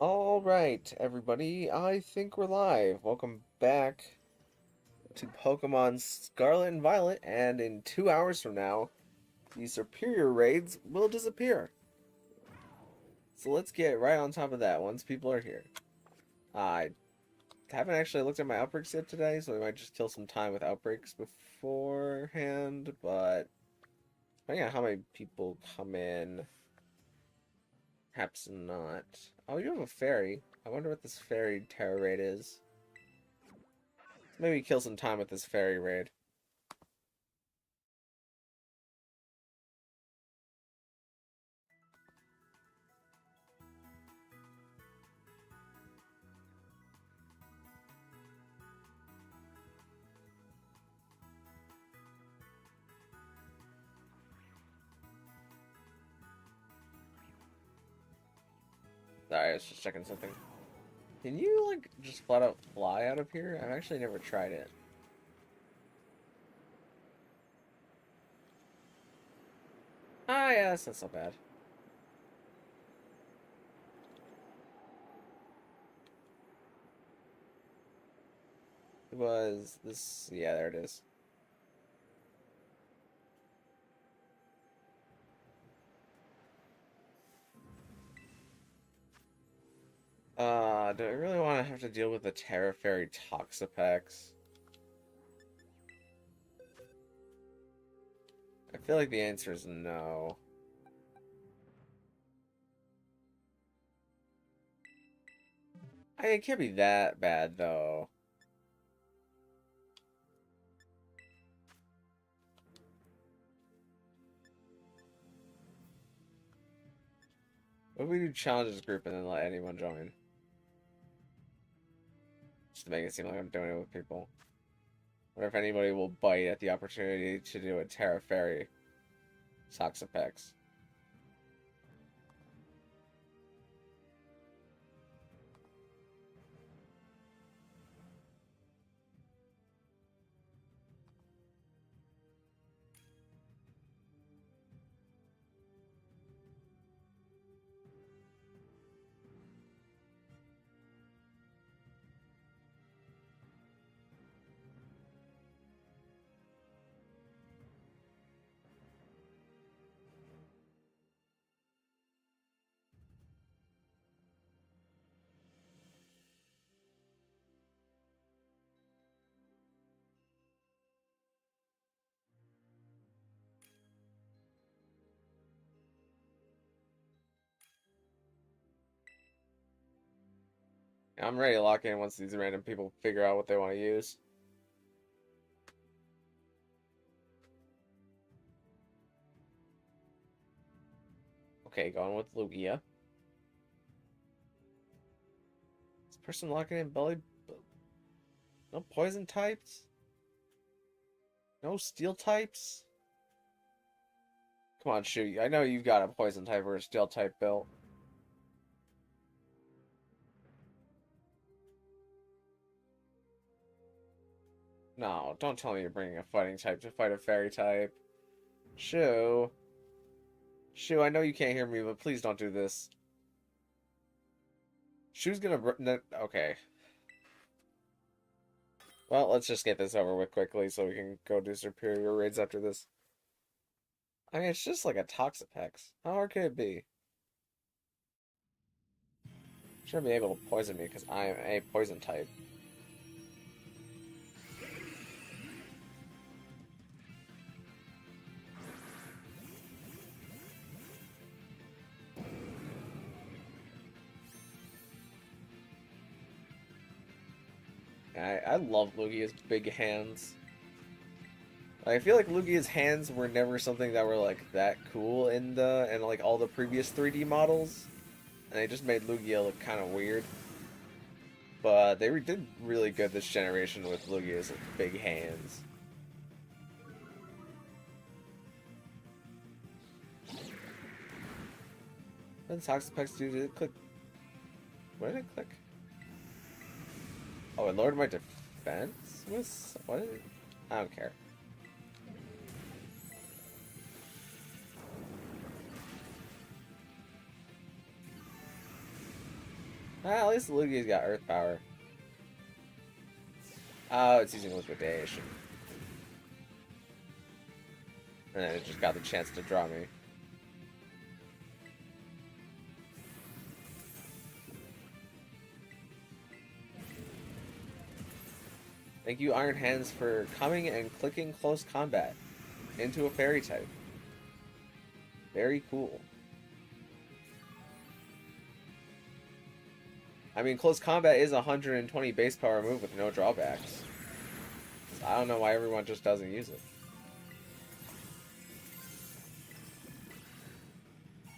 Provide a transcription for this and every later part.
All right, everybody. I think we're live. Welcome back to Pokemon Scarlet and Violet, and in 2 hours from now, the Serperior raids will disappear. So let's get right on top of that once people are here. I haven't actually looked at my outbreaks yet today, so we might just kill some time with outbreaks beforehand, but depending on how many people come in, perhaps not. Oh, you have a fairy. I wonder what this fairy Tera raid is. Maybe kill some time with this fairy raid. Sorry, I was just checking something. Can you, like, just flat out fly out of here? I've actually never tried it. Ah, yeah, that's not so bad. It was this... Yeah, there it is. Do I really want to have to deal with the Terra Fairy Toxapex? I feel like the answer is no. It can't be that bad, though. What if we do challenges group and then let anyone join? Just to make it seem like I'm doing it with people. Or if anybody will bite at the opportunity to do a Terra Fairy Toxapex. I'm ready to lock in once these random people figure out what they want to use. Okay, going with Lugia. This person locking in belly... No poison types? No steel types? Come on, shoot. I know you've got a poison type or a steel type built. No, don't tell me you're bringing a fighting type to fight a fairy type. Shoo. Shoo, I know you can't hear me, but please don't do this. Shoo's gonna... Okay. Well, let's just get this over with quickly so we can go do superior raids after this. I mean, it's just like a Toxapex. How hard could it be? Shouldn't be able to poison me because I am a poison type. I love Lugia's big hands. I feel like Lugia's hands were never something that were like that cool in like all the previous 3D models, and they just made Lugia look kind of weird. But they did really good this generation with Lugia's big hands. What did Toxapex do? Did it click? What did it click? Oh, it lowered my defense? What did it? I don't care. At least the Lugia's got Earth Power. Oh, it's using Liquidation. And then it just got the chance to draw me. Thank you, Iron Hands, for coming and clicking Close Combat into a Fairy type. Very cool. I mean, Close Combat is a 120 base power move with no drawbacks. So I don't know why everyone just doesn't use it.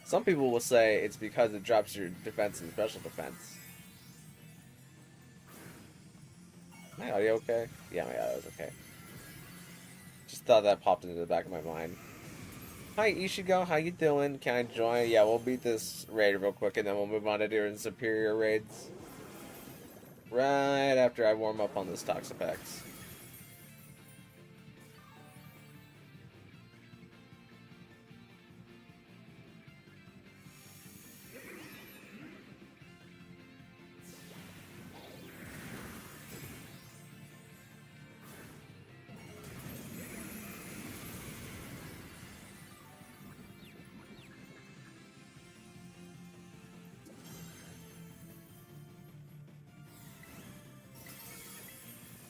Some people will say it's because it drops your defense and special defense. My audio okay? Yeah, my audio was okay. Just thought that popped into the back of my mind. Hi Ishigo, how you doing? Can I join? Yeah, we'll beat this raid real quick and then we'll move on to doing Serperior raids. Right after I warm up on this Toxapex.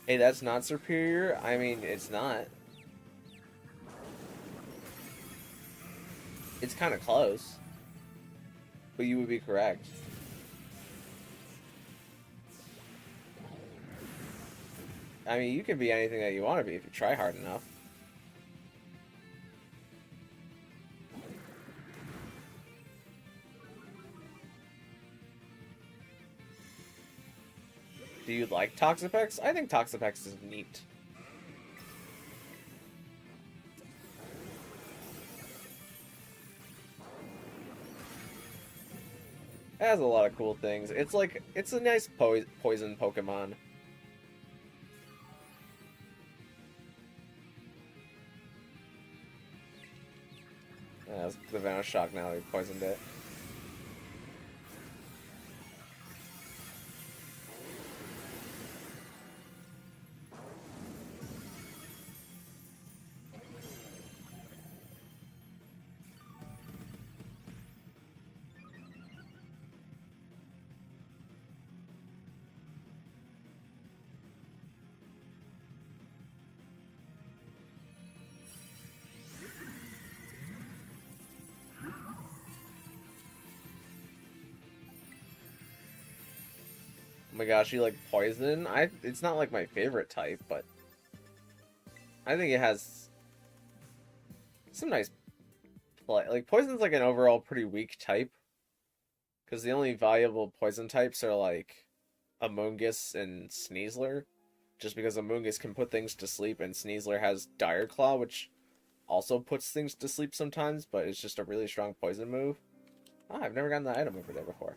Hey, that's not Serperior? I mean, it's not. It's kind of close. But you would be correct. I mean, you can be anything that you want to be if you try hard enough. Do you like Toxapex? I think Toxapex is neat. It has a lot of cool things. It's like, it's a nice poison Pokemon. That's the Venoshock now, they poisoned it. Oh my gosh, you like poison? It's not like my favorite type, but I think it has some nice play. Like poison's like an overall pretty weak type, because the only valuable poison types are like Amoonguss and Sneasler, just because Amoonguss can put things to sleep and Sneasler has Dire Claw, which also puts things to sleep sometimes, but it's just a really strong poison move. Ah, I've never gotten that item over there before.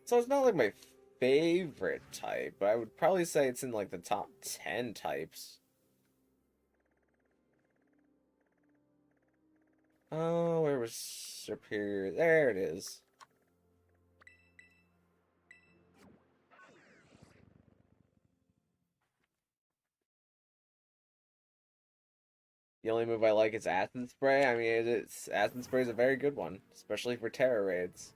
So it's not like my favorite type, but I would probably say it's in like the top 10 types. Oh, where was Serperior? There it is. The only move I like is Acid Spray. I mean, Acid Spray is a very good one, especially for Tera raids.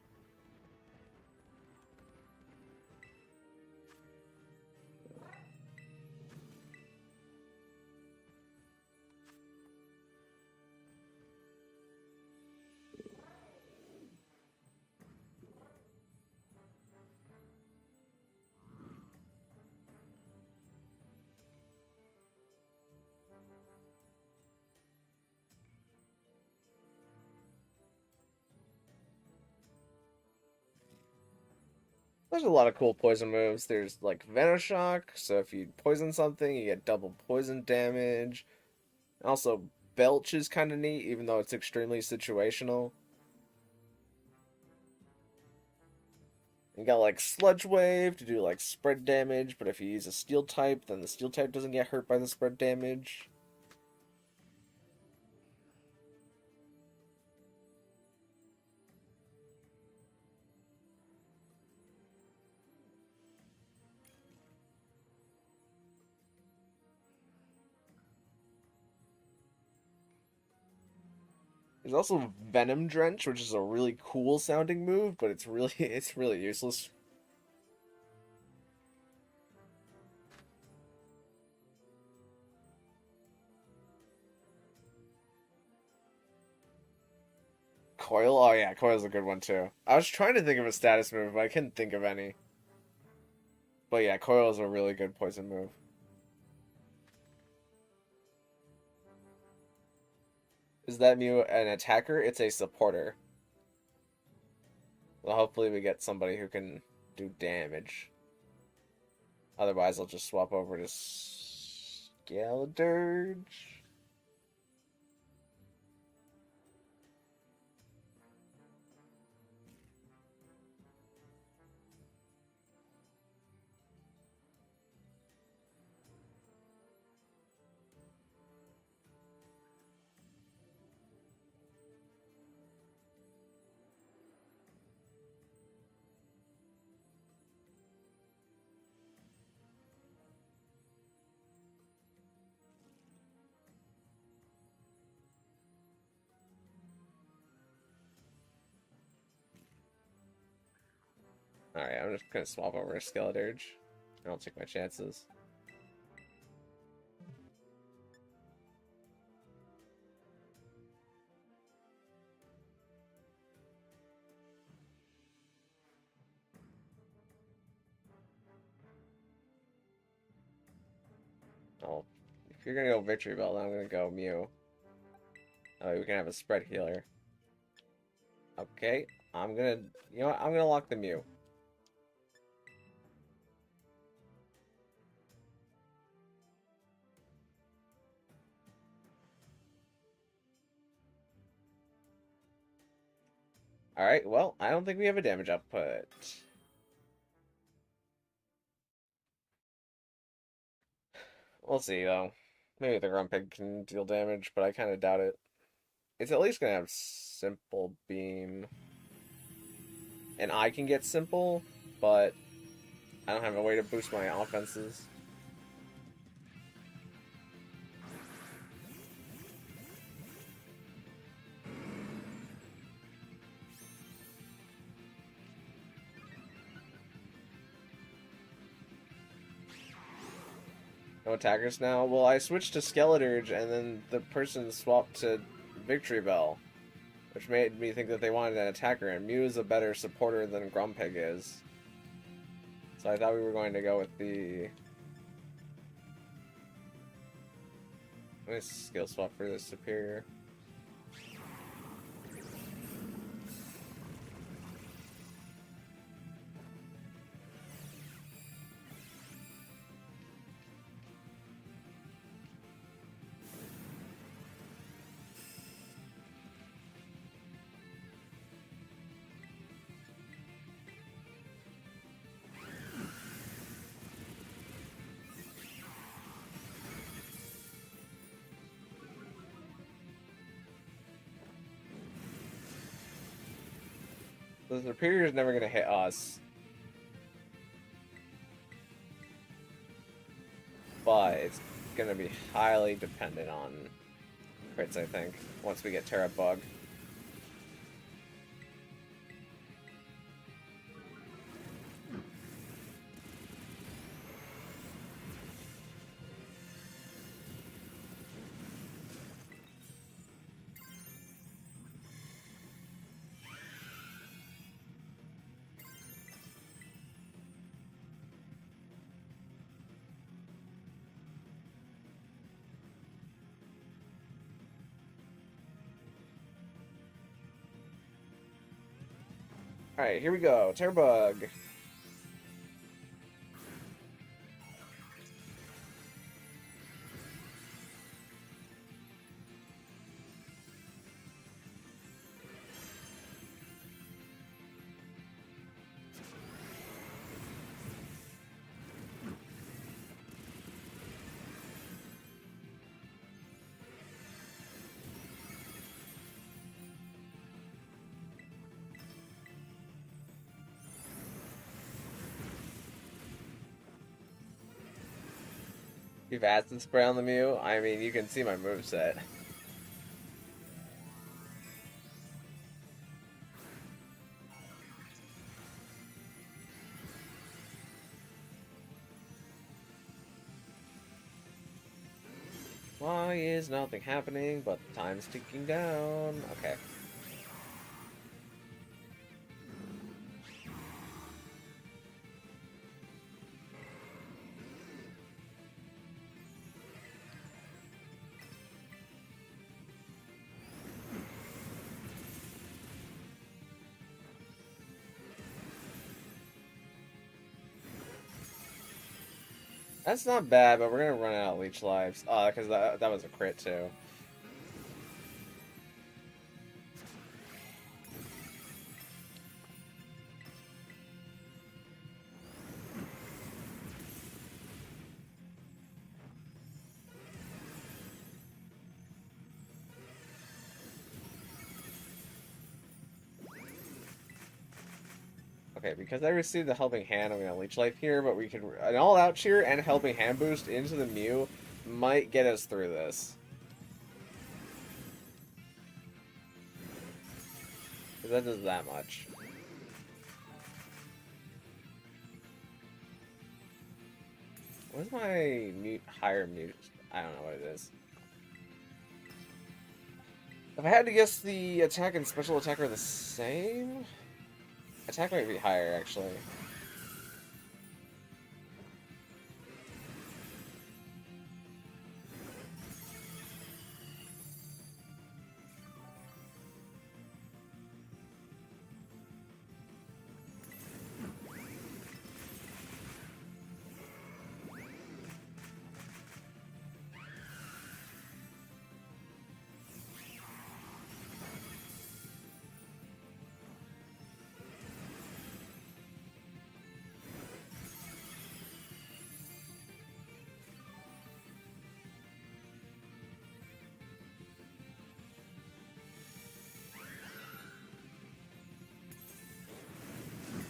There's a lot of cool poison moves. There's like Venoshock, so if you poison something, you get double poison damage. Also, Belch is kind of neat, even though it's extremely situational. You got like Sludge Wave to do like spread damage, but if you use a Steel type, then the Steel type doesn't get hurt by the spread damage. There's also Venom Drench, which is a really cool sounding move, but it's really useless. Coil? Oh yeah, Coil's a good one too. I was trying to think of a status move, but I couldn't think of any. But yeah, Coil is a really good poison move. Is that Mew an attacker? It's a supporter. Well, hopefully we get somebody who can do damage. Otherwise, I'll just swap over to Skeledirge. Alright, I'm just gonna swap over to Skeledirge. I'll take my chances. Oh, if you're gonna go Victory Bell, then I'm gonna go Mew. Oh, we can have a spread healer. Okay, you know what? I'm gonna lock the Mew. Alright, well, I don't think we have a damage output. We'll see, though. Maybe the Grumpig can deal damage, but I kind of doubt it. It's at least gonna have Simple Beam. And I can get Simple, but I don't have a way to boost my offenses. No attackers now? Well, I switched to Skeledirge, and then the person swapped to Victory Bell, which made me think that they wanted an attacker, and Mew is a better supporter than Grumpig is. So I thought we were going to go with the... Nice skill swap for the Serperior. The Serperior is never going to hit us. But it's going to be highly dependent on crits, I think, once we get Tera Bug. Alright, here we go. Tera Bug. You've acid spray on the Mew? I mean, you can see my moveset. is nothing happening, but time's ticking down. Okay. That's not bad, but we're gonna run out of leech lives. Because that was a crit too. Okay, because I received the Helping Hand, I'm gonna Leech Life here, but we can an All-Out Cheer and Helping Hand boost into the Mew might get us through this. Because that does that much. What's my higher mute? I don't know what it is. If I had to guess, the attack and special attack are the same? Attack might be higher, actually.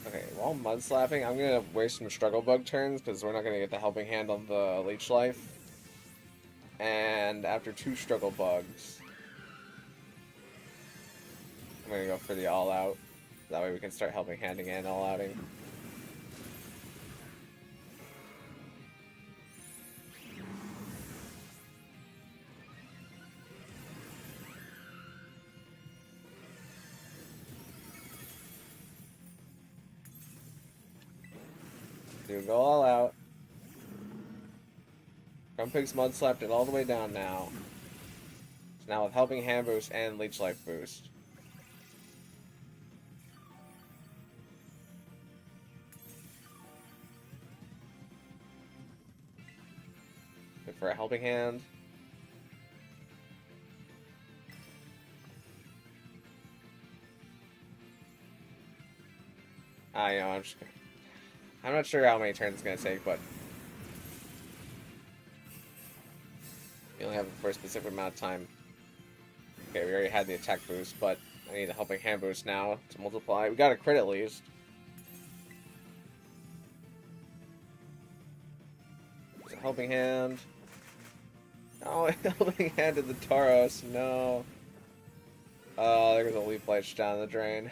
Okay, while mud slapping, I'm gonna waste some struggle bug turns because we're not gonna get the helping hand on the leech life. And after 2 struggle bugs, I'm gonna go for the all out. That way we can start helping handing and all outing. Dude, go all out. Grumpig's mud slapped it all the way down now. So now with helping hand boost and leech life boost. Good for a helping hand. I know, I'm not sure how many turns it's gonna take, but you only have it for a specific amount of time. Okay, we already had the attack boost, but I need a helping hand boost now to multiply. We got a crit at least. It's a helping hand. Oh, helping hand to the Tauros. No. Oh, there's a leaf light down the drain.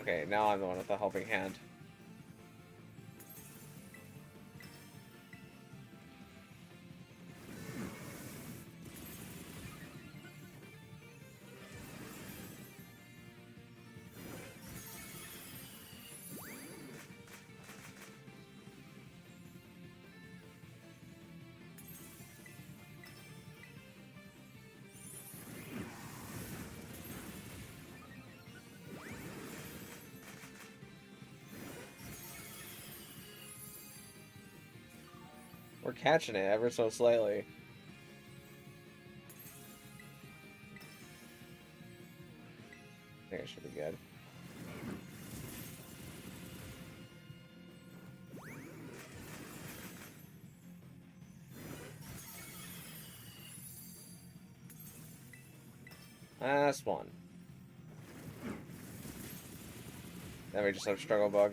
Okay, now I'm the one with the helping hand. We're catching it ever so slightly. I think it should be good. Last one. Then we just have struggle bug.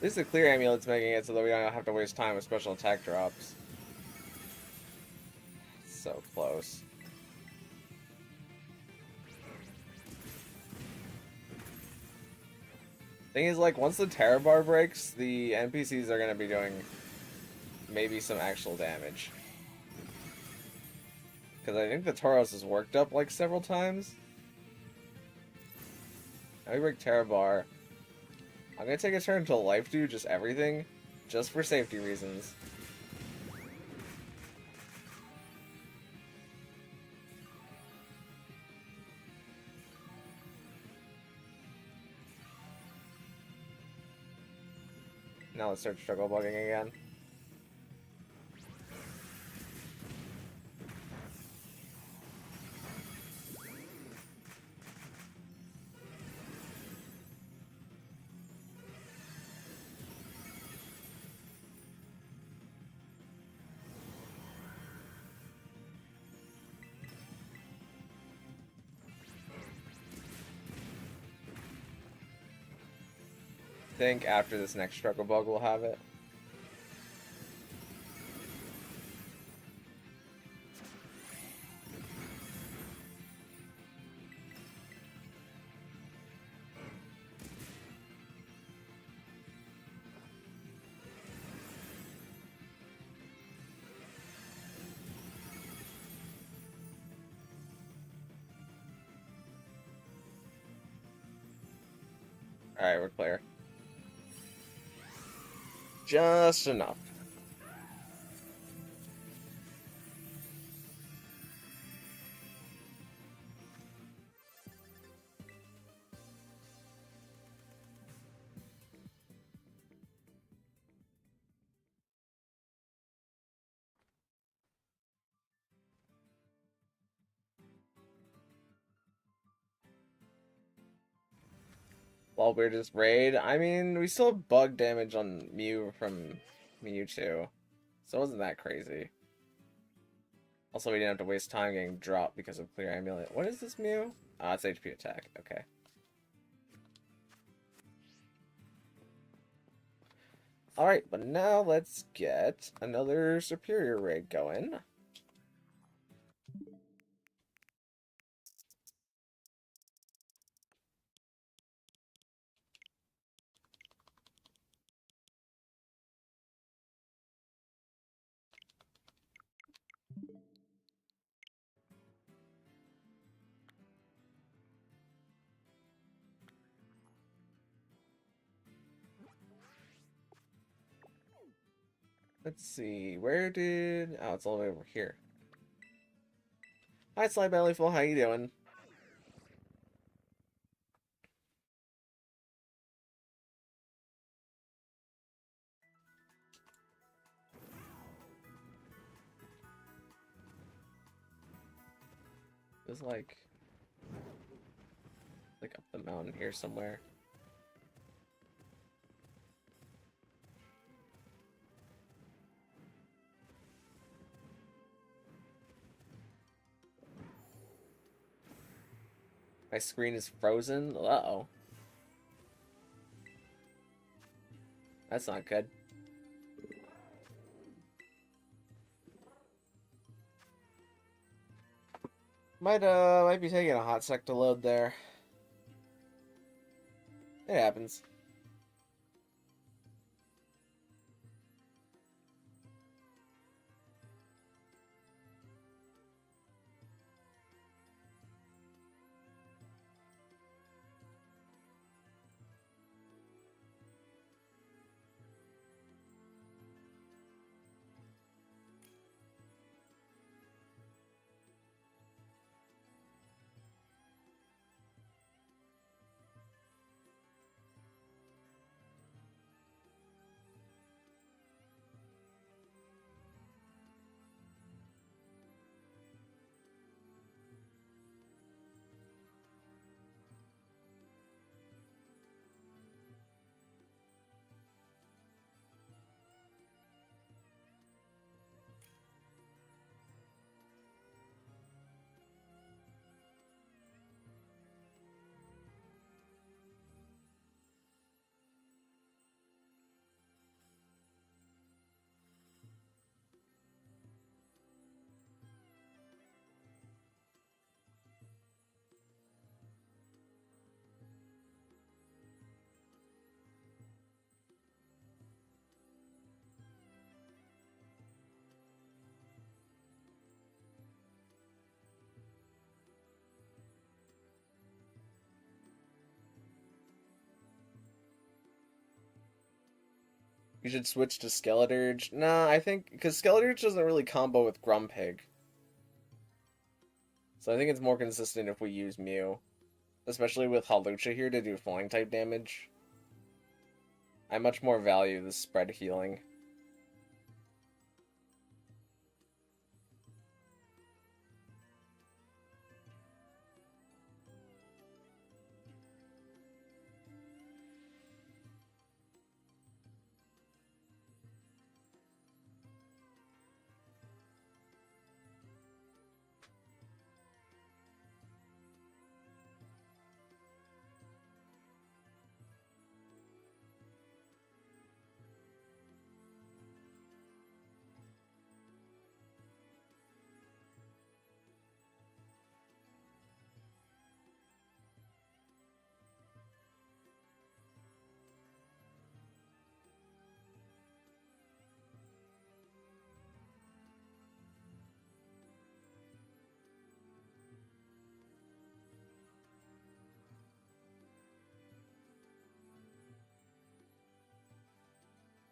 At least the clear amulet's making it so that we don't have to waste time with special attack drops. So close. Thing is, like, once the Tera bar breaks, the NPCs are gonna be doing maybe some actual damage. Because I think the Tauros has worked up, like, several times. Now we break Tera bar. I'm gonna take a turn to life do just everything, just for safety reasons. Now let's start struggle bugging again. I think after this next struggle bug we'll have it. Alright, we're clear. Just enough. While we're just raid, I mean, we still have bug damage on Mew from Mewtwo. So it wasn't that crazy. Also, we didn't have to waste time getting dropped because of clear amulet. What is this Mew? Ah, it's HP attack. Okay. Alright, but now let's get another Serperior raid going. Let's see, where did... Oh, it's all the way over here. Hi, Sly Bellyful, how you doing? It was like up the mountain here somewhere. My screen is frozen. Uh-oh. That's not good. Might be taking a hot sec to load there. It happens. You should switch to Skeledirge. Nah, I think because Skeledirge doesn't really combo with Grumpig, so I think it's more consistent if we use Mew, especially with Hawlucha here to do flying type damage. I much more value the spread healing.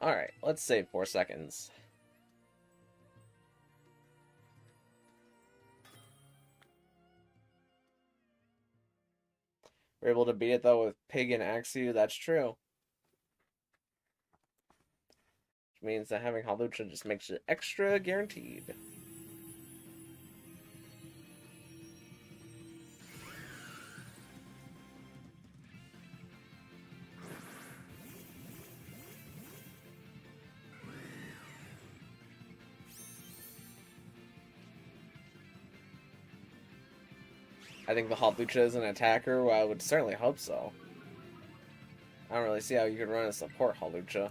Alright, let's save 4 seconds. We're able to beat it though with Pig and Axew, that's true. Which means that having Hawlucha just makes it extra guaranteed. I think the Hawlucha is an attacker. Well, I would certainly hope so. I don't really see how you could run a support Hawlucha.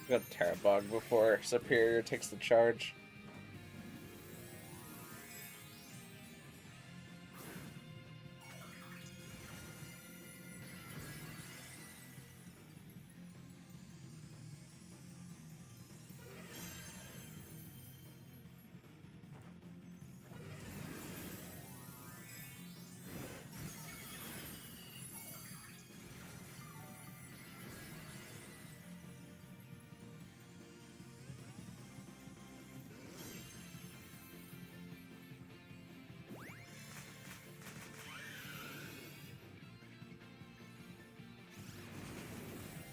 Got a Tera bug before Serperior takes the charge.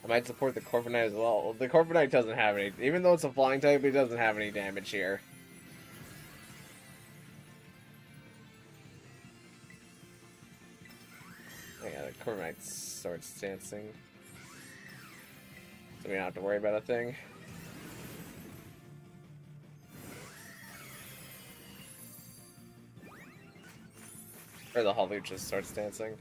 I might support the Corviknight as well. The Corviknight doesn't have any, even though it's a flying type, it doesn't have any damage here. Yeah, the Corviknight starts dancing, so we don't have to worry about a thing. Or the Hawlucha starts dancing.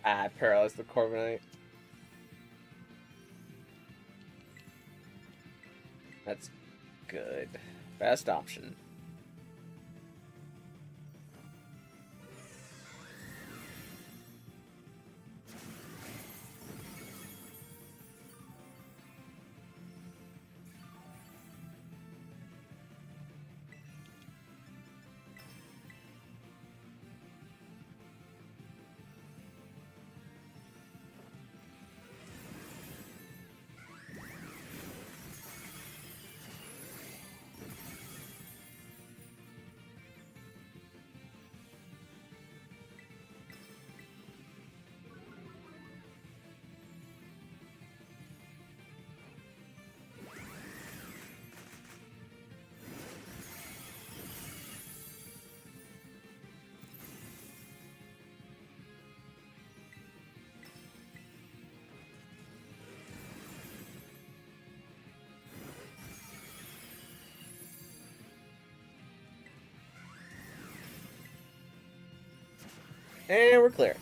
Ah, paralyzed the Corviknight. That's good. Best option. And we're clear.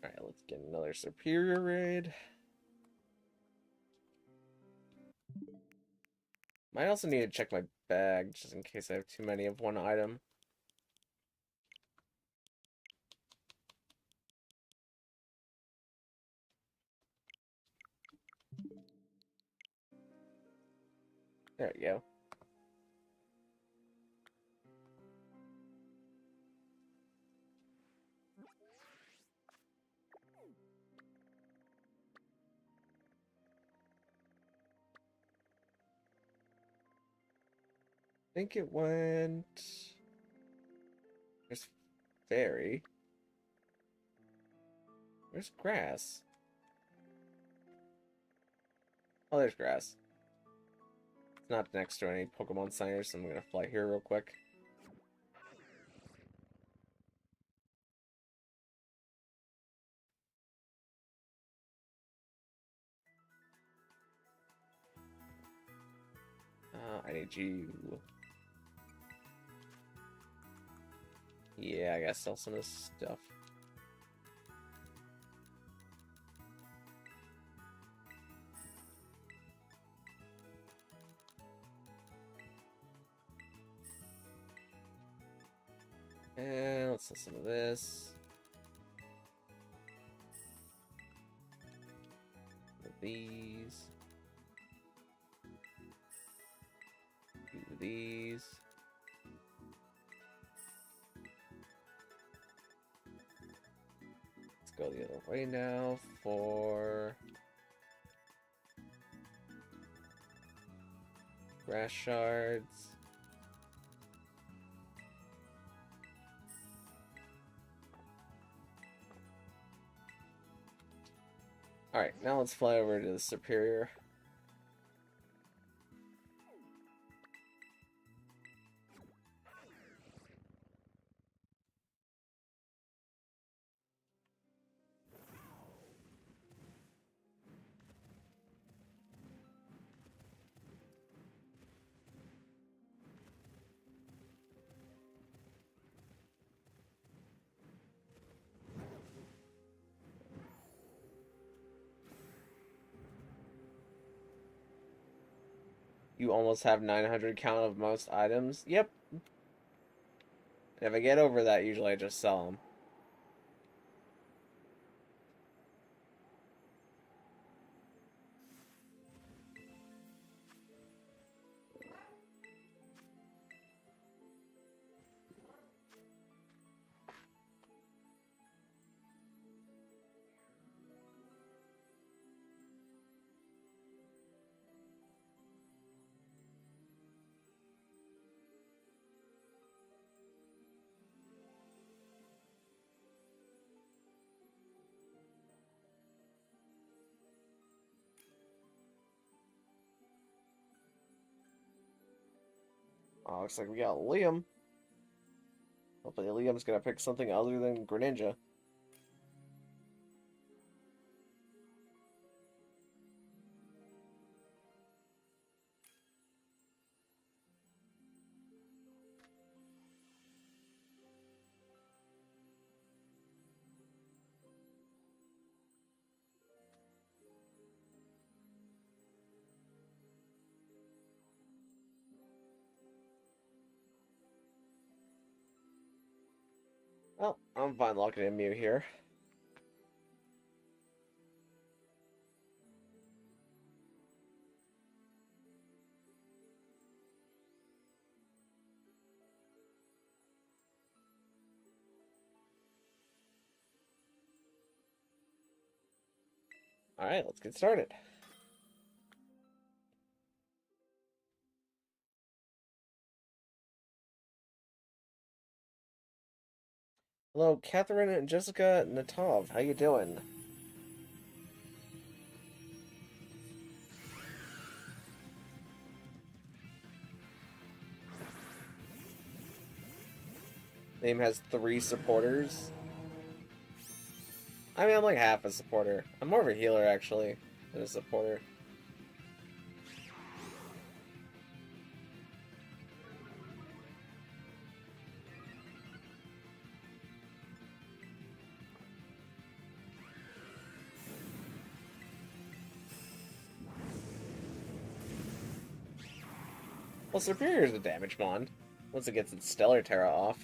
Alright, let's get another Serperior raid. Might also need to check my bag, just in case I have too many of one item. There we go. I think it went... There's fairy. Where's grass? Oh, there's grass. It's not next to any Pokemon signers, so I'm gonna fly here real quick. I need you. Yeah, I gotta sell some of this stuff. And let's sell some of this. These. Do these. Let's go the other way now for grass shards. Alright, now let's fly over to the Serperior. You almost have 900 count of most items. Yep. And if I get over that, usually I just sell them. Oh, looks like we got Liam. Hopefully Liam's gonna pick something other than Greninja. Well, I'm fine locking in Mew here. Alright, let's get started. Hello, Catherine and Jessica Natov. How you doing? Name has 3 supporters. I mean, I'm like half a supporter. I'm more of a healer, actually, than a supporter. Well, Serperior is a damage mon once it gets its Stellar Tera off.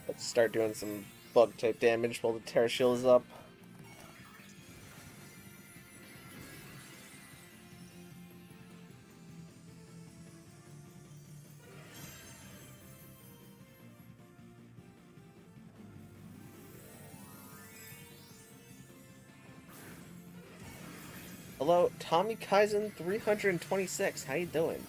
Let's start doing some bug type damage while the Tera Shield is up. Hello, Tommy Kaizen 326. How you doing?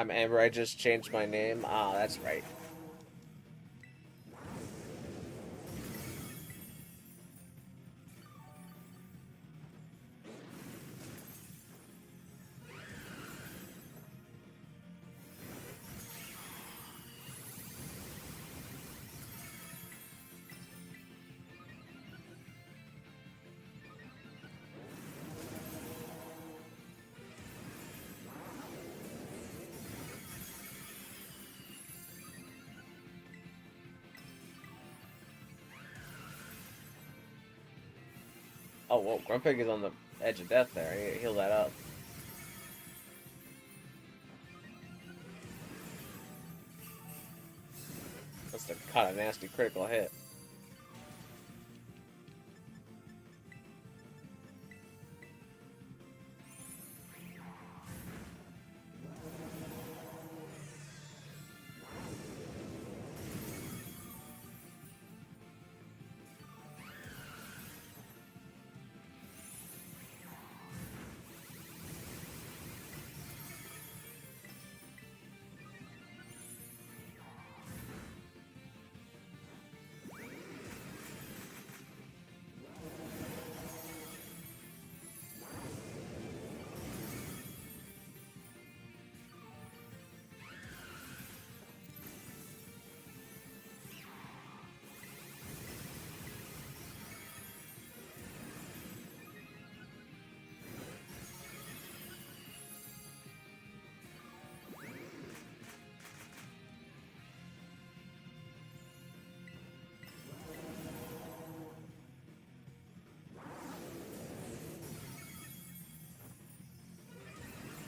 I'm Amber, I just changed my name. Ah, that's right. Oh, whoa, Grumpig is on the edge of death there. I need to heal that up. Must have caught a nasty critical hit.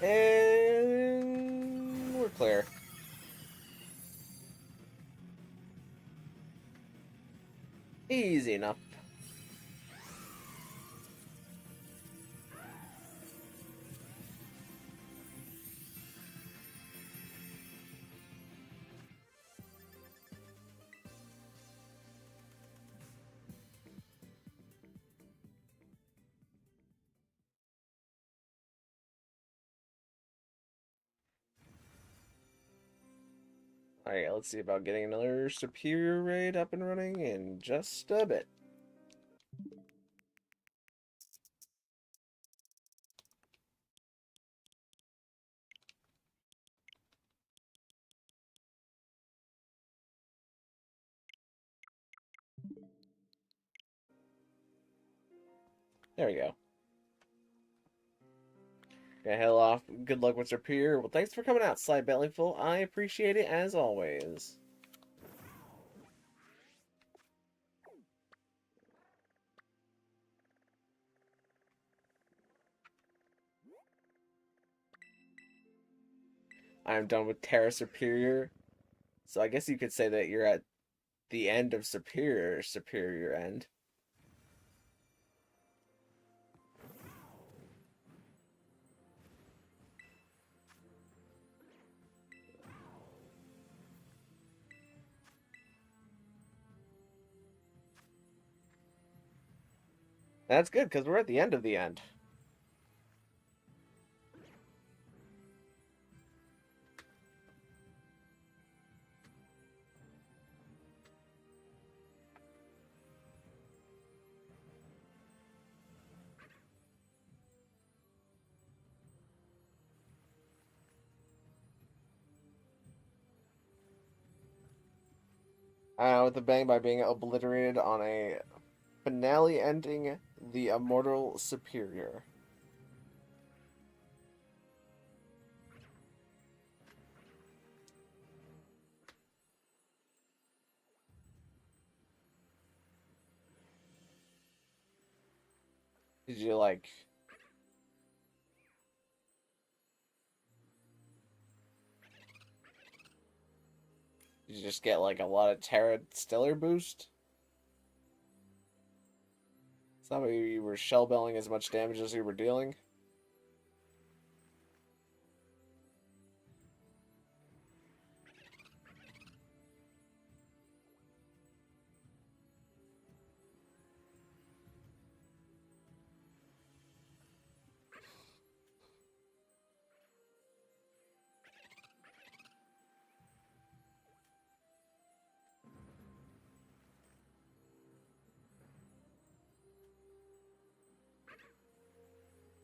And we're clear. Easy enough. Alright, let's see about getting another Serperior raid up and running in just a bit. There we go. Gonna head off. Good luck with Serperior. Well, thanks for coming out, Sly Bellyful. I appreciate it as always. I'm done with Tera Serperior. So I guess you could say that you're at the end of Serperior end. That's good, because we're at the end of the end. With the bang by being obliterated on a finale ending the immortal Serperior. Did you like? Did you just get like a lot of Terra Stellar boost? It's not like you were shell belling as much damage as you were dealing.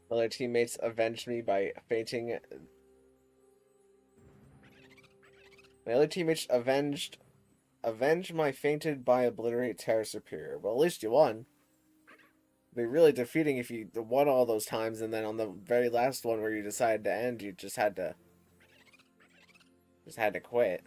Other teammates avenged me by fainting. My other teammates avenged my fainted by obliterate Terra Superior. Well, at least you won. It'd be really defeating if you won all those times and then on the very last one where you decided to end, you just had to quit.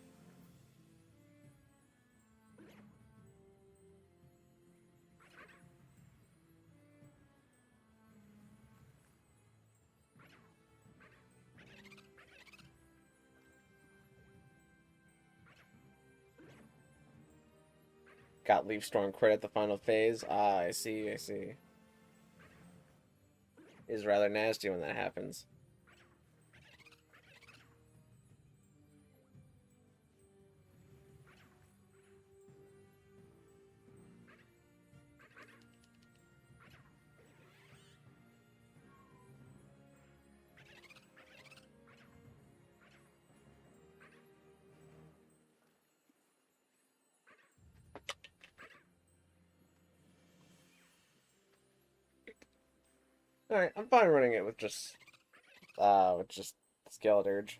Got Leaf Storm crit at the final phase. Ah, I see, I see. Is rather nasty when that happens. Alright, I'm fine running it with just Skeleturge.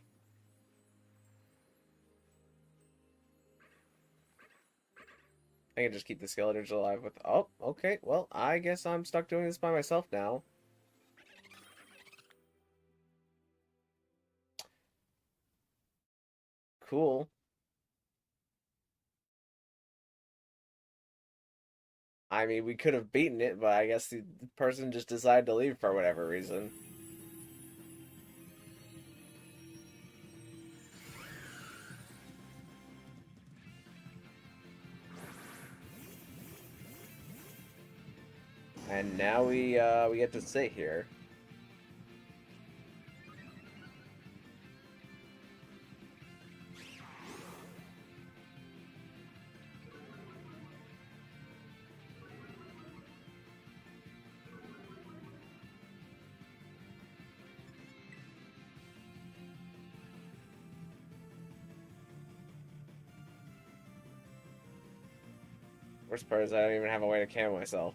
I can just keep the Skeleturge alive with... Oh, okay. Well, I guess I'm stuck doing this by myself now. Cool. I mean, we could have beaten it, but I guess the person just decided to leave for whatever reason. And now we get to sit here. Worst part is I don't even have a way to cam myself.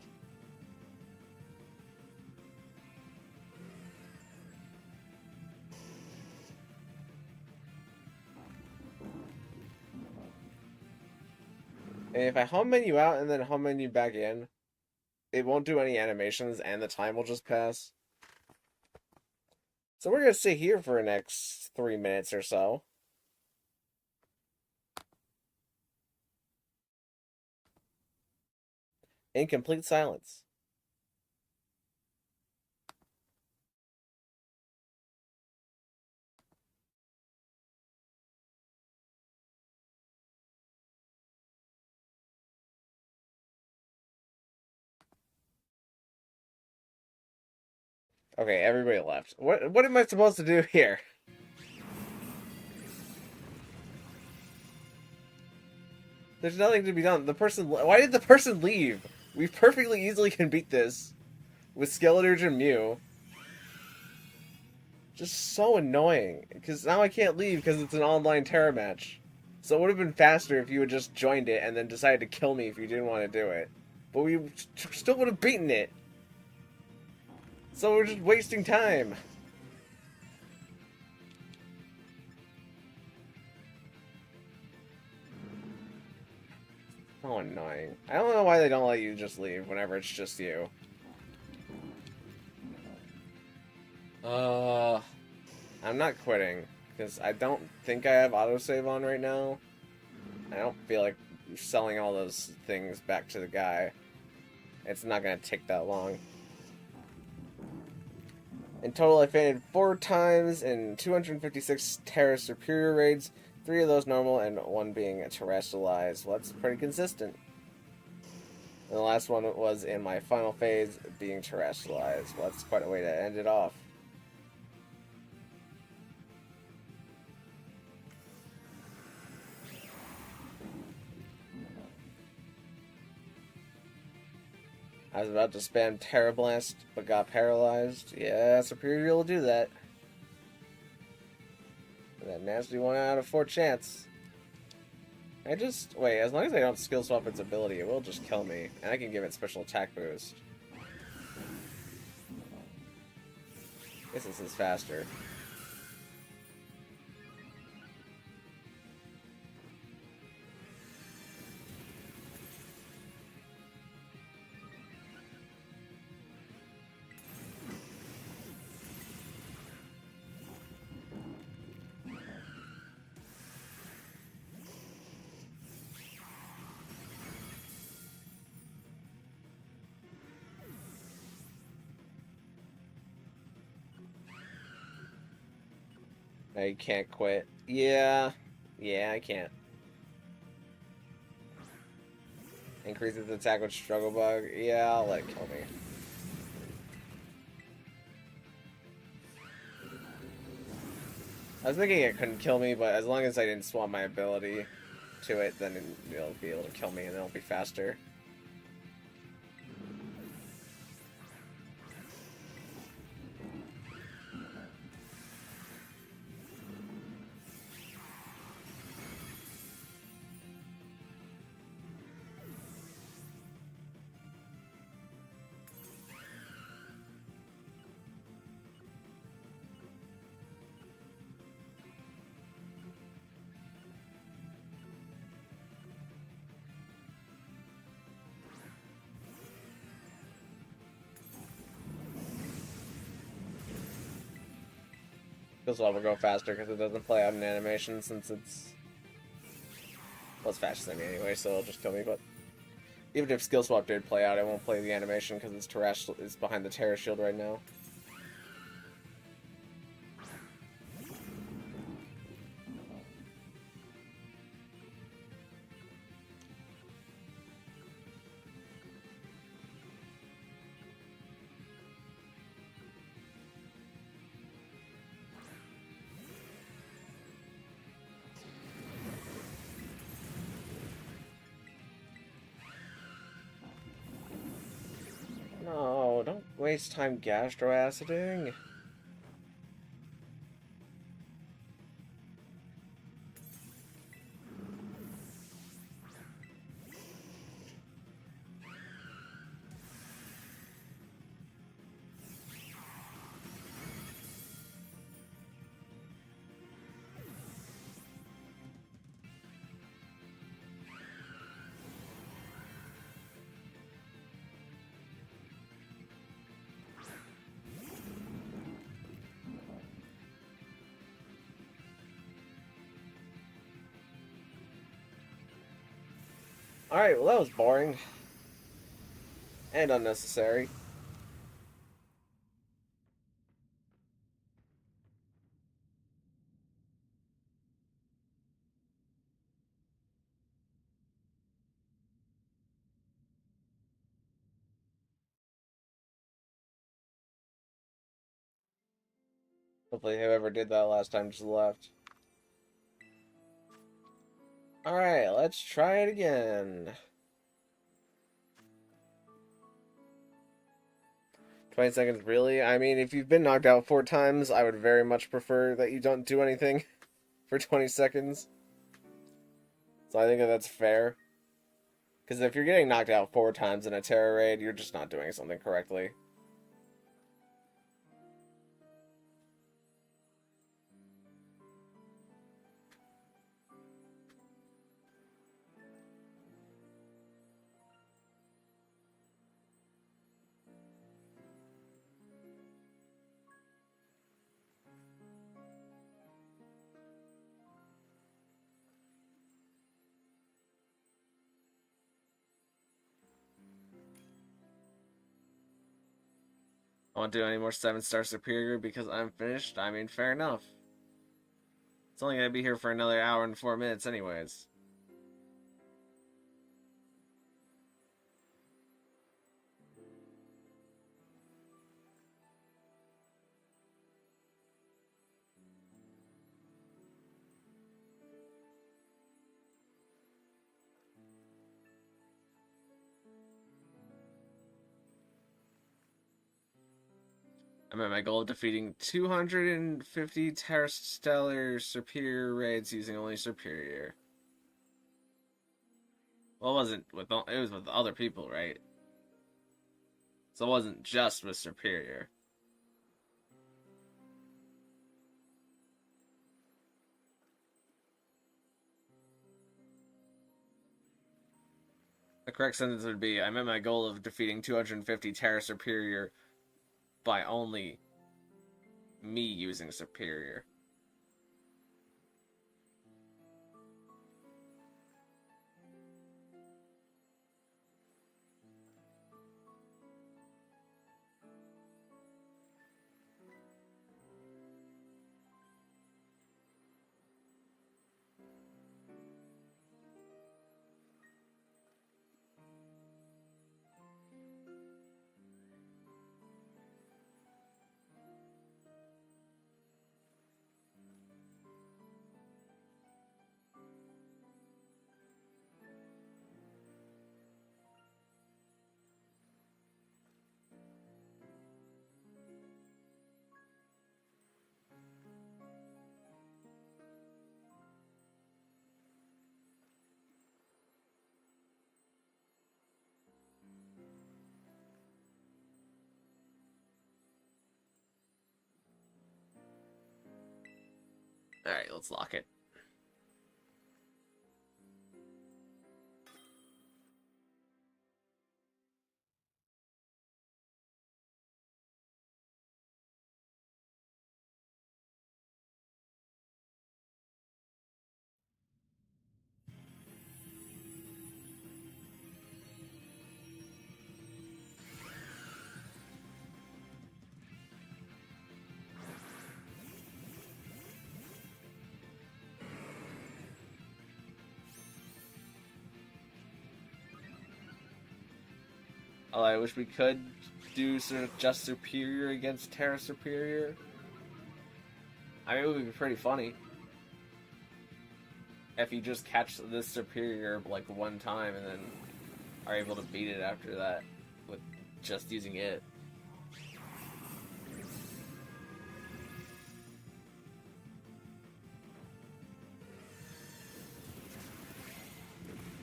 And if I home menu out and then home menu back in, it won't do any animations and the time will just pass. So we're gonna sit here for the next 3 minutes or so. In complete silence. Okay, everybody left. What am I supposed to do here? There's nothing to be done. Why did the person leave? We perfectly easily can beat this with Skeleturge and Mew. Just so annoying. Because now I can't leave because it's an online Tera match. So it would have been faster if you had just joined it and then decided to kill me if you didn't want to do it. But we still would have beaten it. So we're just wasting time. Oh, annoying. I don't know why they don't let you just leave whenever it's just you. I'm not quitting, because I don't think I have autosave on right now. I don't feel like selling all those things back to the guy. It's not going to take that long. In total, I fainted 4 times in 256 Tera Serperior raids, 3 of those normal, and 1 being terrestrialized. Well, that's pretty consistent. And the last one was in my final phase, being terrestrialized. Well, that's quite a way to end it off. I was about to spam Terra Blast, but got paralyzed. Yeah, Serperior will do that. That nasty 1 out of 4 chance. Wait, as long as I don't skill swap its ability, it will just kill me. And I can give it special attack boost. Guess this is faster. I can't quit. Yeah, I can't. Increases attack with Struggle Bug. Yeah, I'll let it kill me. I was thinking it couldn't kill me, but as long as I didn't swap my ability to it, then it'll be able to kill me and it'll be faster. This one will go faster because it doesn't play out in animation since it's... Well, it's faster than me anyway, so it'll just kill me, but... Even if Skill Swap did play out, I won't play the animation because its Terash is behind the Tera shield right now. No, don't waste time gastroaciding. Alright, well that was boring. And unnecessary. Hopefully whoever did that last time just left. Alright, let's try it again. 20 seconds, really? I mean, if you've been knocked out 4 times, I would very much prefer that you don't do anything for 20 seconds. So I think that's fair. Because if you're getting knocked out 4 times in a Tera raid, you're just not doing something correctly. I won't do any more 7-star Serperior because I'm finished. I mean, fair enough. It's only going to be here for another hour and 4 minutes anyways. I'm at my goal of defeating 250 Terrestrial Serperior raids using only Serperior. Well, it wasn't with... It was with other people, right? So it wasn't just with Serperior. The correct sentence would be, I met my goal of defeating 250 Tera Serperior by only me using Serperior. let's lock it. Oh, I wish we could do sort of just Serperior against Tera Serperior. I mean, it would be pretty funny if you just catch this Serperior like one time and then are able to beat it after that with just using it.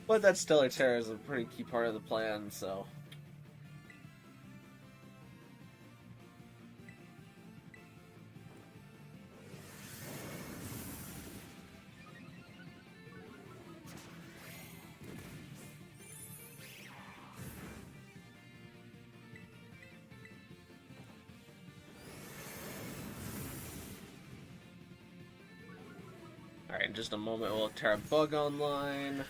But that Stellar Tera is a pretty key part of the plan, so... Alright, in just a moment we'll Tera Bug online.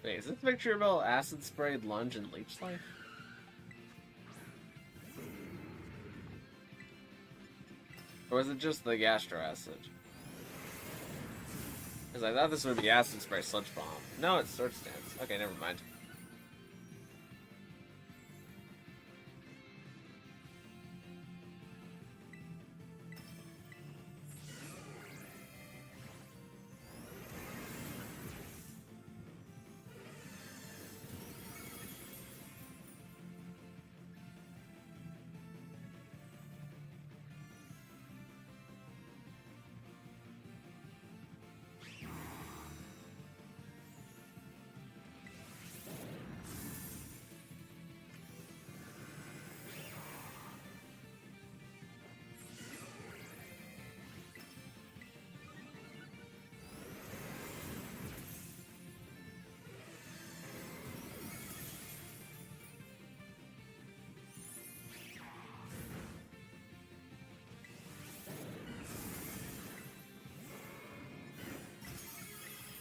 Wait, is this picture about Acid Sprayed Lunge and Leech Life? Or was it just the Gastro Acid? Because I thought this would be Acid Spray Sludge Bomb. No, it's Sword Stance. Okay, never mind.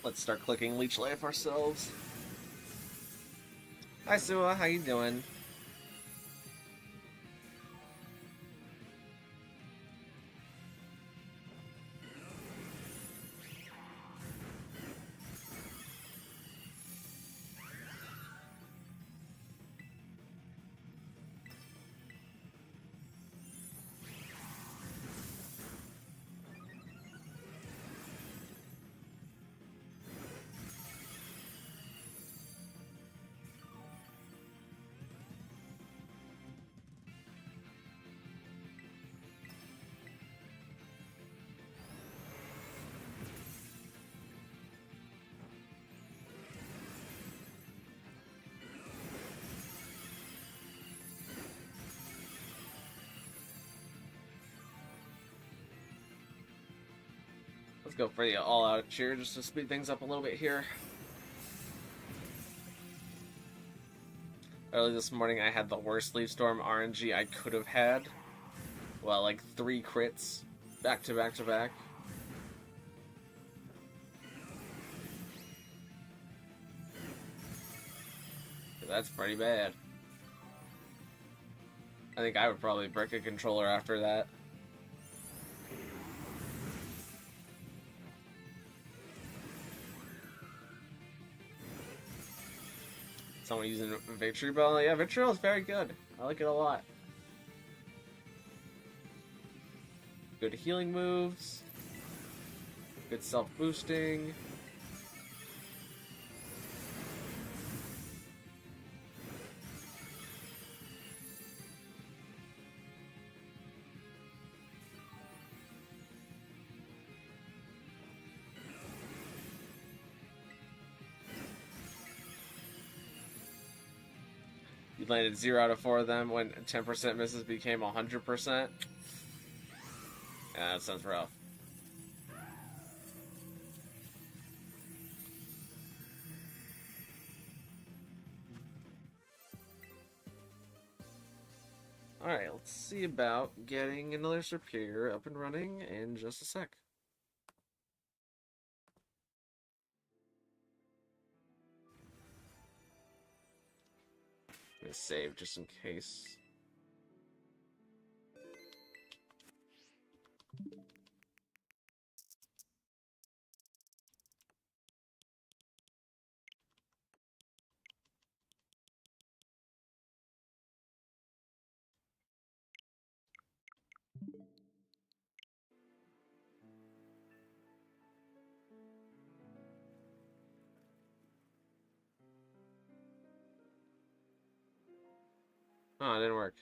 Let's start clicking Leech Life ourselves. Hi Sua, how you doing? Let's go for the all-out cheer just to speed things up a little bit here. Early this morning I had the worst Leaf Storm RNG I could have had. Well, like 3 crits back to back to back. That's pretty bad. I think I would probably break a controller after that. Someone using Victory Bell? Yeah, Victory Bell is very good. I like it a lot. Good healing moves. Good self-boosting. You landed 0 out of 4 of them when 10% misses became 100%. Yeah, that sounds rough. Alright, let's see about getting another Serperior up and running in just a sec. I'm gonna save just in case. Oh, it didn't work.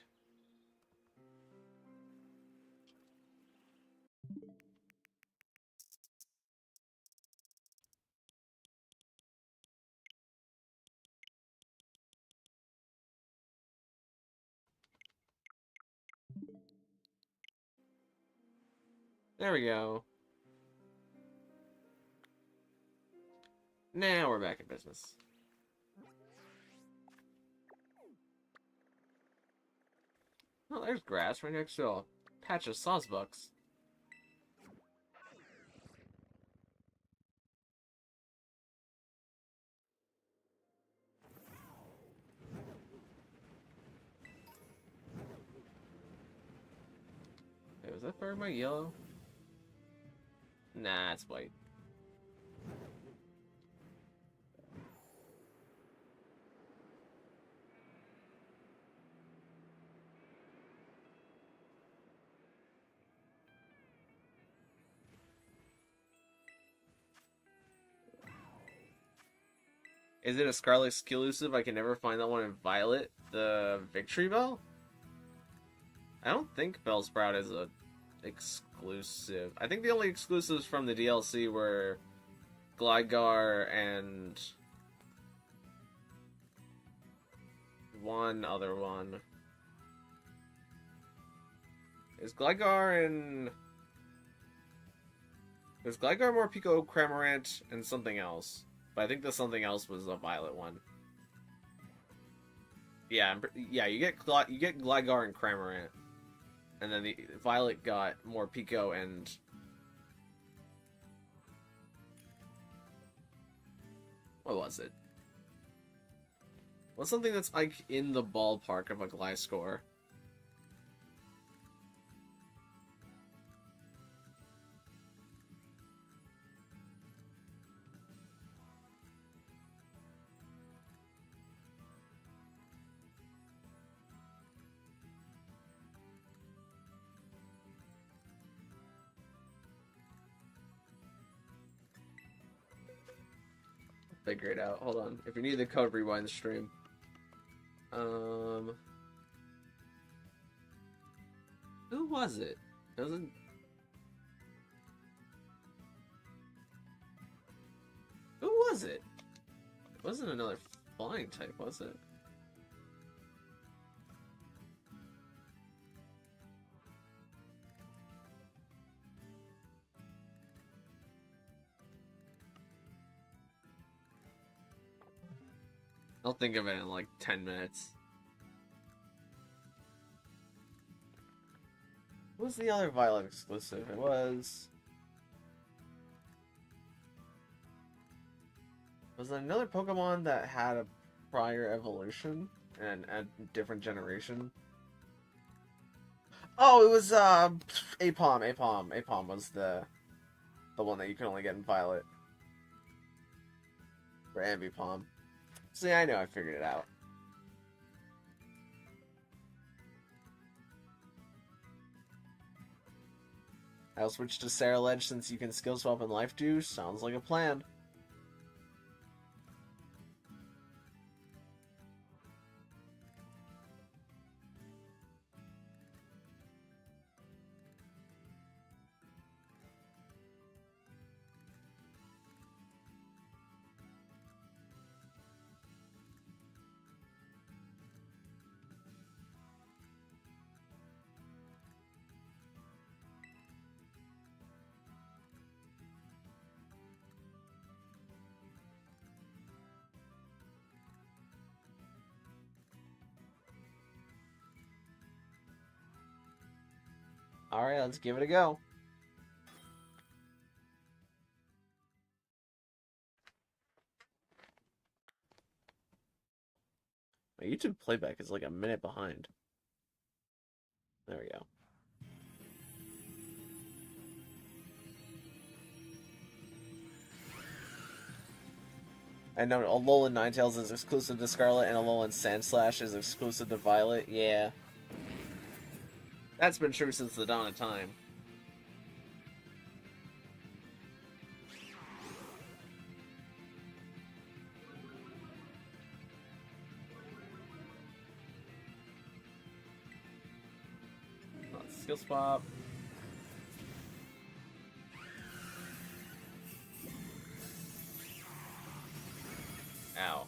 There we go. Now we're back in business. Oh, there's grass right next to a patch of sawsbucks. Wait, was that bird my yellow? Nah, it's white. Is it a Scarlet exclusive? I can never find that one in Violet. The Victory Bell? I don't think Bellsprout is a exclusive. I think the only exclusives from the DLC were Gligar and one other one. Is Gligar and... There's Gligar, Morpeko, Cramorant, and something else. But I think the something else was a Violet one. Yeah, you get Gligar and Cramorant. And then the Violet got Morpeko and... What was it? What's something that's like in the ballpark of a Gliscor? Figure it out. Hold on. If you need the code, rewind the stream. Who was it? It wasn't... Who was it? It wasn't another flying type, was it? I'll think of it in like 10 minutes. What was the other Violet exclusive? It was... Was there another Pokemon that had a prior evolution and a different generation? Oh, it was Apom. Apom was the one that you can only get in Violet. For Ambipom. See, I know I figured it out. I'll switch to Sarah Ledge since you can skill swap and life do. Sounds like a plan. Alright, let's give it a go. My YouTube playback is like a minute behind. There we go. I know Alolan Ninetales is exclusive to Scarlet and Alolan Sandslash is exclusive to Violet. Yeah. That's been true since the dawn of time. Skill swap. Ow.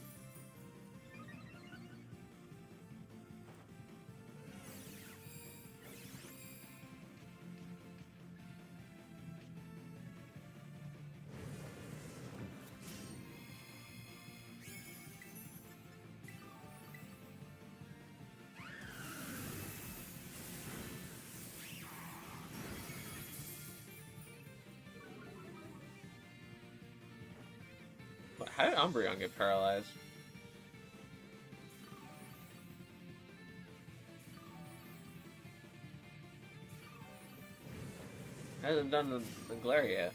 How did Umbreon get paralyzed? Hasn't done the glare yet.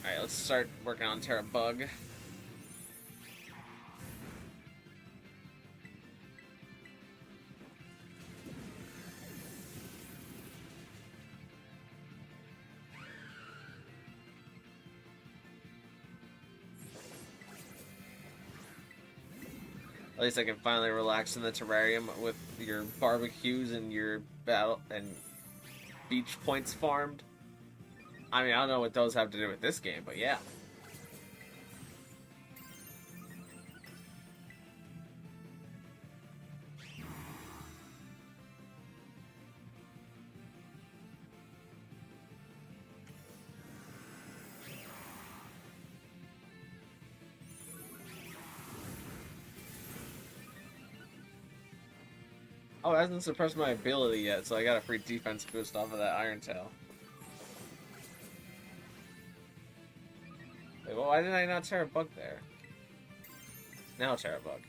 Alright, let's start working on Tera Bug. At least I can finally relax in the terrarium with your barbecues and your battle and beach points farmed. I mean, I don't know what those have to do with this game, but yeah. Oh, it hasn't suppressed my ability yet, so I got a free defense boost off of that Iron Tail. Wait, well, why did I not Tera Bug there? Now Tera Bug.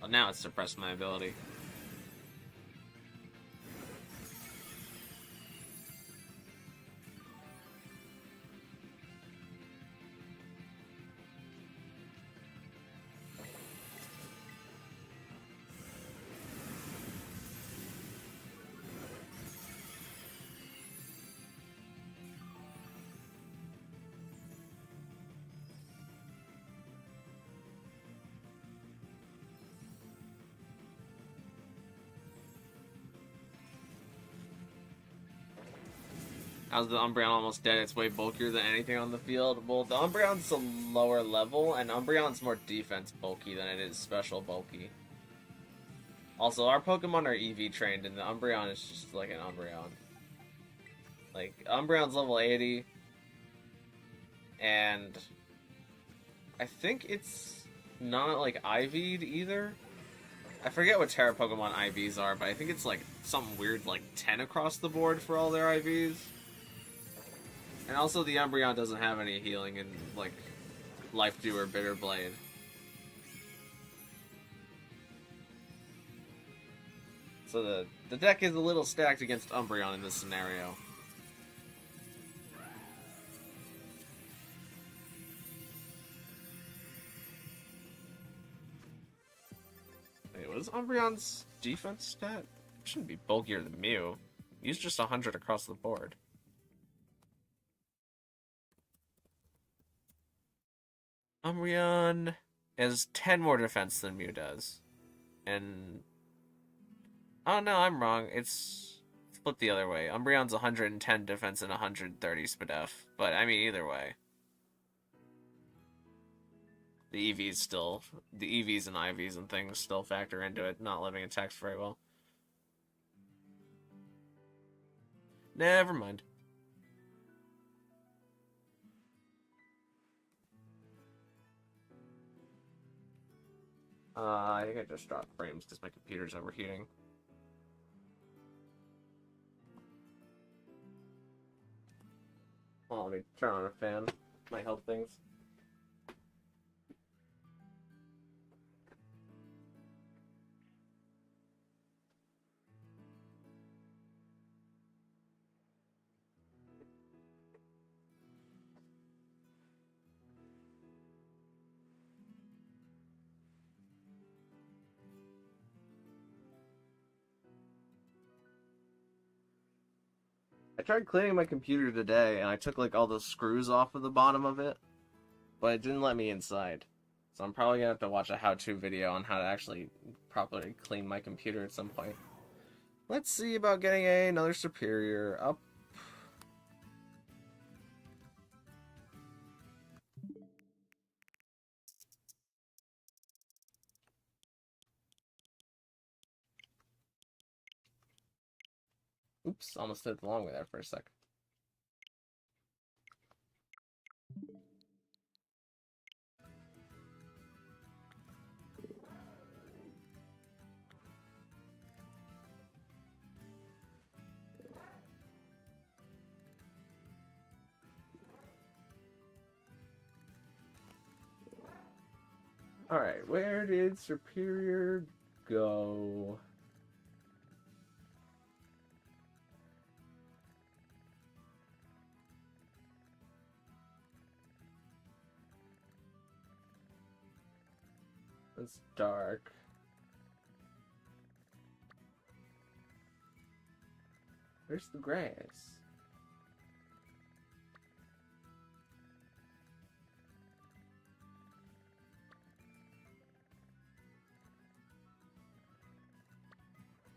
Well, now it's suppressed my ability. How's the Umbreon almost dead? It's way bulkier than anything on the field. Well, the Umbreon's a lower level, and Umbreon's more defense bulky than it is special bulky. Also, our Pokemon are EV trained, and the Umbreon is just like an Umbreon. Like, Umbreon's level 80, and I think it's not, like, IV'd either. I forget what Tera Pokemon IVs are, but I think it's, like, something weird, like 10 across the board for all their IVs. And also, the Umbreon doesn't have any healing in, like, Life Dew or Bitter Blade. So the deck is a little stacked against Umbreon in this scenario. Wait, what is Umbreon's defense stat? It shouldn't be bulkier than Mew. He's just 100 across the board. Umbreon has 10 more defense than Mew does. And... oh no, I'm wrong. It's flipped the other way. Umbreon's 110 defense and 130 SPDF. But, I mean, either way. The EVs and IVs and things still factor into it, not living attacks very well. Never mind. I think I just dropped frames because my computer's overheating. Oh, let me turn on a fan. Might help things. I tried cleaning my computer today, and I took like all the screws off of the bottom of it, but it didn't let me inside. So I'm probably gonna have to watch a how-to video on how to actually properly clean my computer at some point. Let's see about getting another Serperior up. Oops, almost did it the long way there for a sec. Alright, where did Serperior go? It's dark. Where's the grass?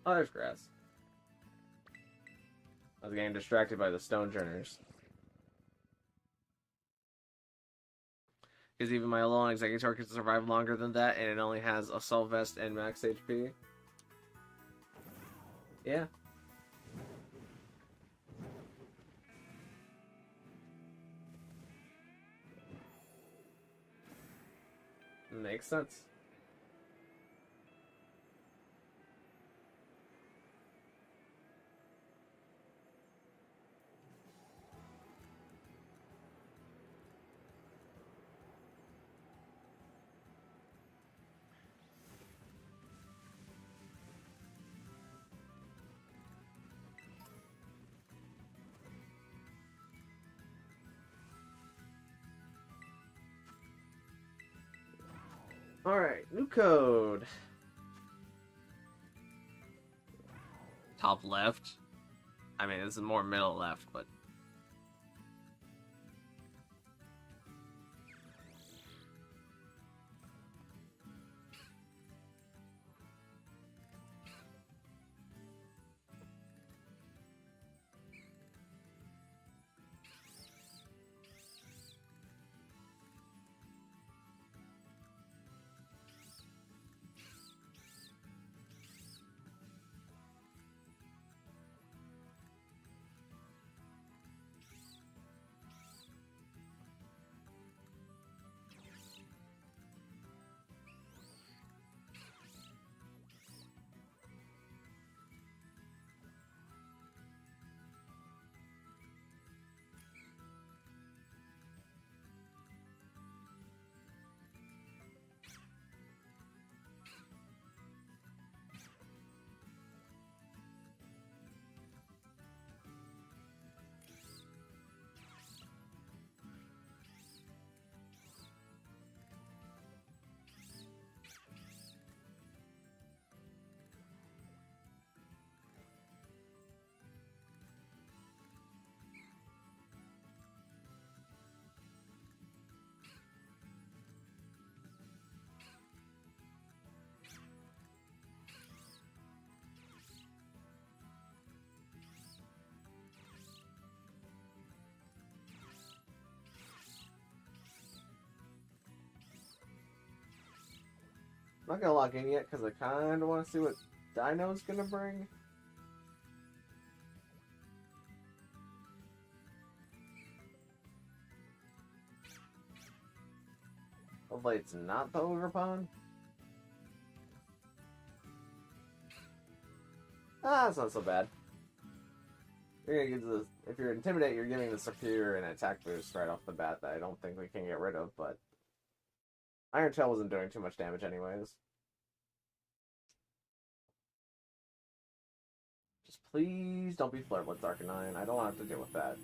Oh, there's grass. I was getting distracted by the stone turners. Because even my Alolan Executor can survive longer than that, and it only has Assault Vest and max HP. Yeah. Makes sense. Alright, new code. Top left. I mean, this is more middle left, but... I'm not gonna log in yet because I kind of want to see what Dino's gonna bring. Hopefully it's not the Overpond. Ah, it's not so bad. You're gonna give if you're Intimidate, you're giving the Serperior an attack boost right off the bat that I don't think we can get rid of, but Iron Tail wasn't doing too much damage anyways. Just please don't be flirt with Arcanine. I don't want to have to deal with that.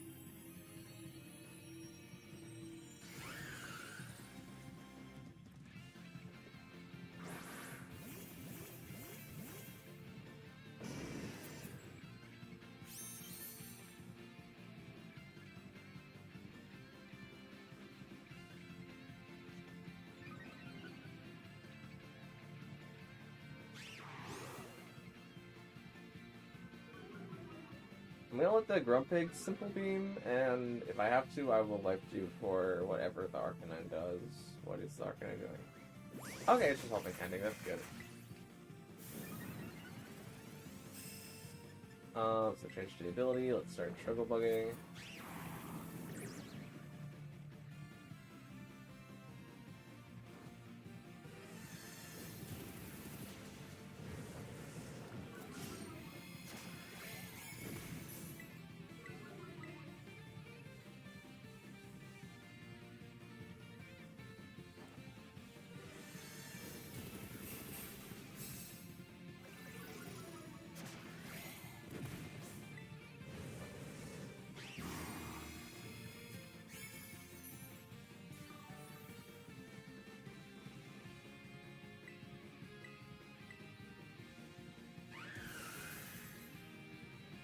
I'm gonna let the Grumpig Simple Beam, and if I have to, I will Life Dew for whatever the Arcanine does. What is the Arcanine doing? Okay, it's just helping ending, that's good. So change to the ability, let's start Struggle Bugging.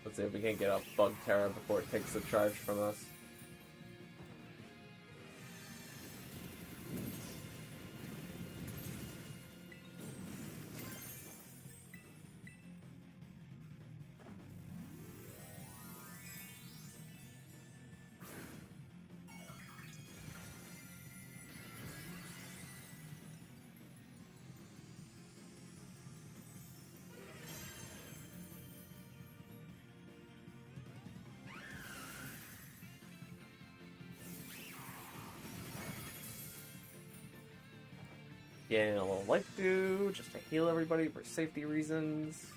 Let's see if we can get a Bug Tera before it takes the charge from us. Getting a little Life Dew just to heal everybody for safety reasons.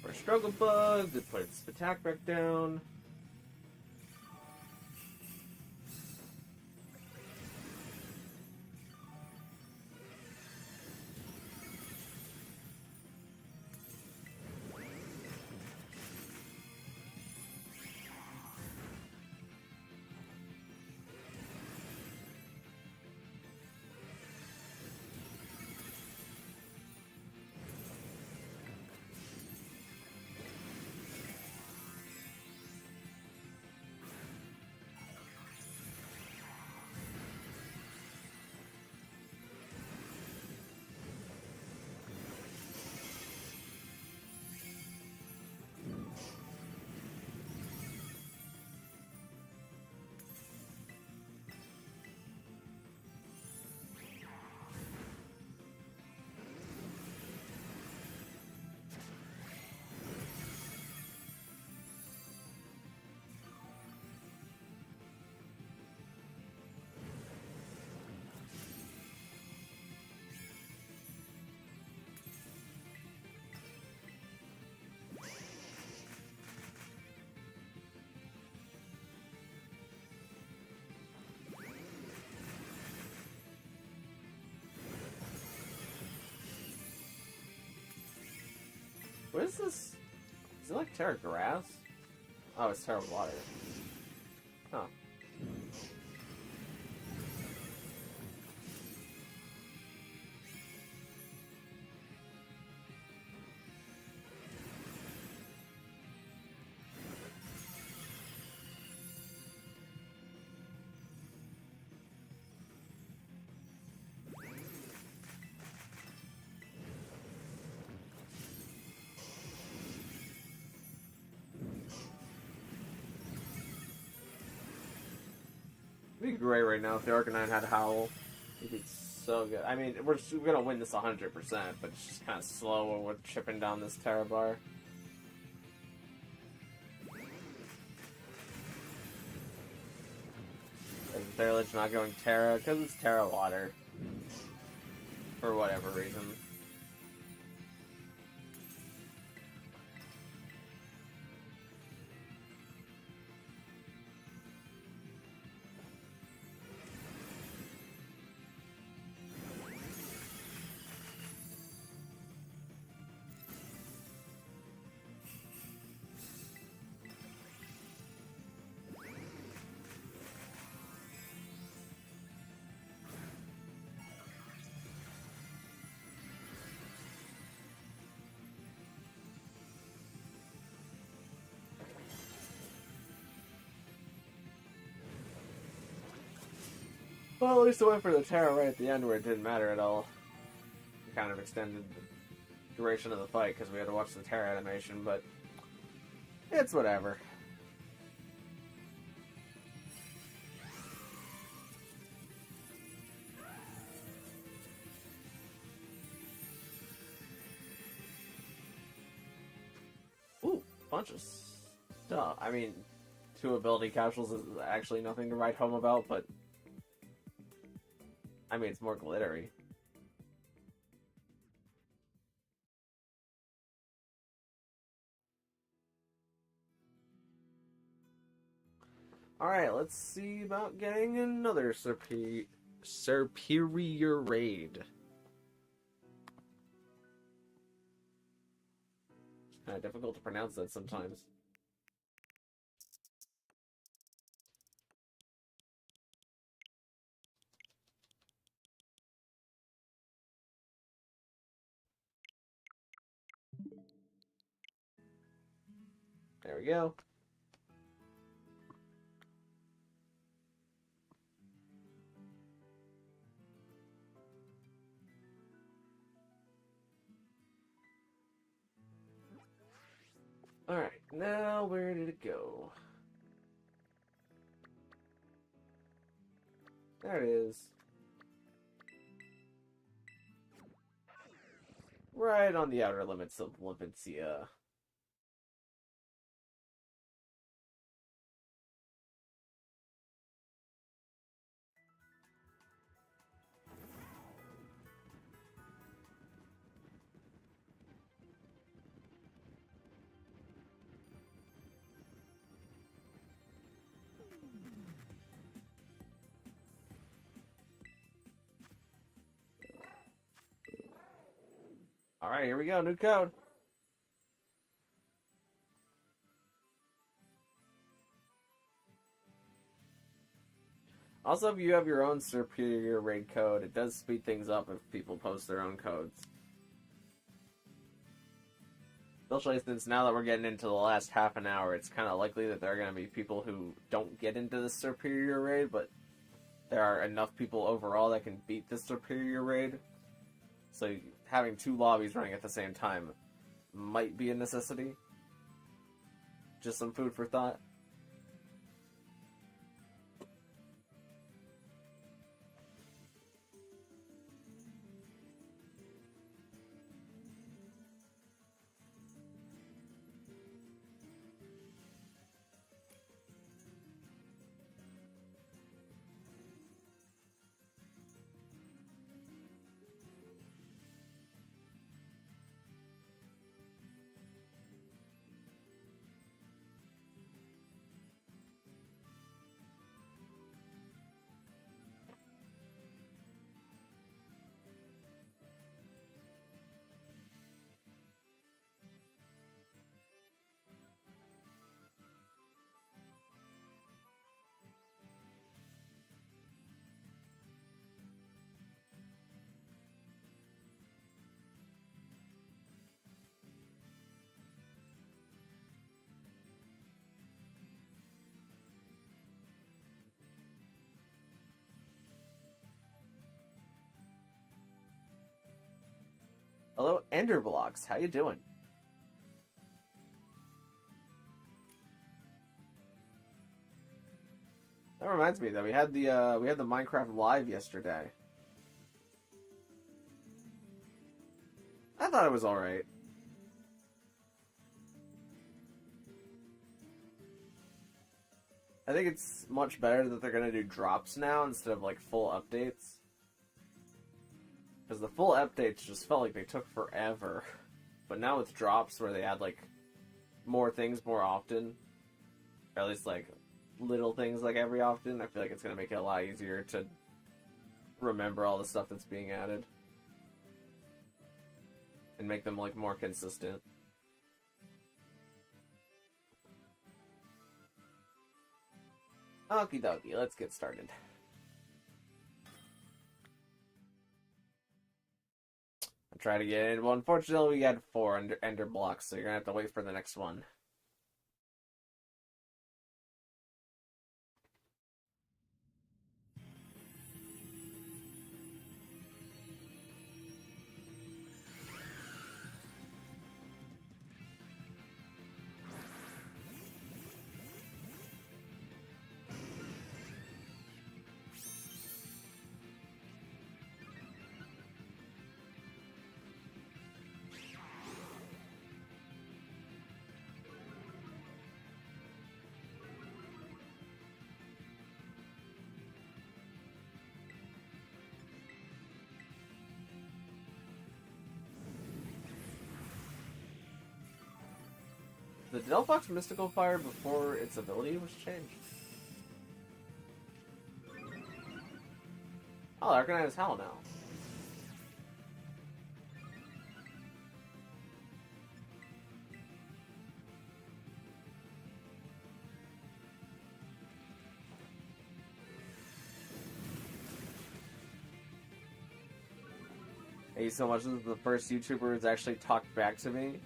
for Struggle Bug to put its attack back down. What is this? Is it like Tera grass? Oh, it's Tera water. Huh. It'd be great right now if the Arcanine had Howl. It'd be so good. I mean, we're gonna win this 100%, but it's just kind of slow when we're chipping down this Tera bar. Is Village not going Tera? Because it's Tera water. For whatever reason. Well, at least I went for the Tera right at the end where it didn't matter at all. It kind of extended the duration of the fight because we had to watch the Tera animation, but it's whatever. Ooh, bunch of stuff. I mean, 2 ability capsules is actually nothing to write home about, but I mean, it's more glittery. Alright, let's see about getting another Serperior raid. It's kind of difficult to pronounce that sometimes. There we go. Alright, now where did it go? There it is. Right on the outer limits of Limpencia. Alright, here we go, new code. Also, if you have your own Serperior raid code, it does speed things up if people post their own codes. Especially since now that we're getting into the last half an hour, it's kind of likely that there are going to be people who don't get into the Serperior raid, but there are enough people overall that can beat the Serperior raid. So having 2 lobbies running at the same time might be a necessity. Just some food for thought. Hello, Enderblocks. How you doing? That reminds me that we had the Minecraft Live yesterday. I thought it was alright. I think it's much better that they're gonna do drops now instead of like full updates. Because the full updates just felt like they took forever. But now with drops where they add like more things more often, or at least like little things like every often, I feel like it's gonna make it a lot easier to remember all the stuff that's being added. And make them like more consistent. Okie dokie, let's get started. I'll try to get in. Well, unfortunately, we got 4 ender blocks, so you're gonna have to wait for the next one. The Delphox Mystical Fire before its ability was changed. Oh, Arcanine is Howl now. Thank you so much. This is the first YouTuber who's actually talked back to me.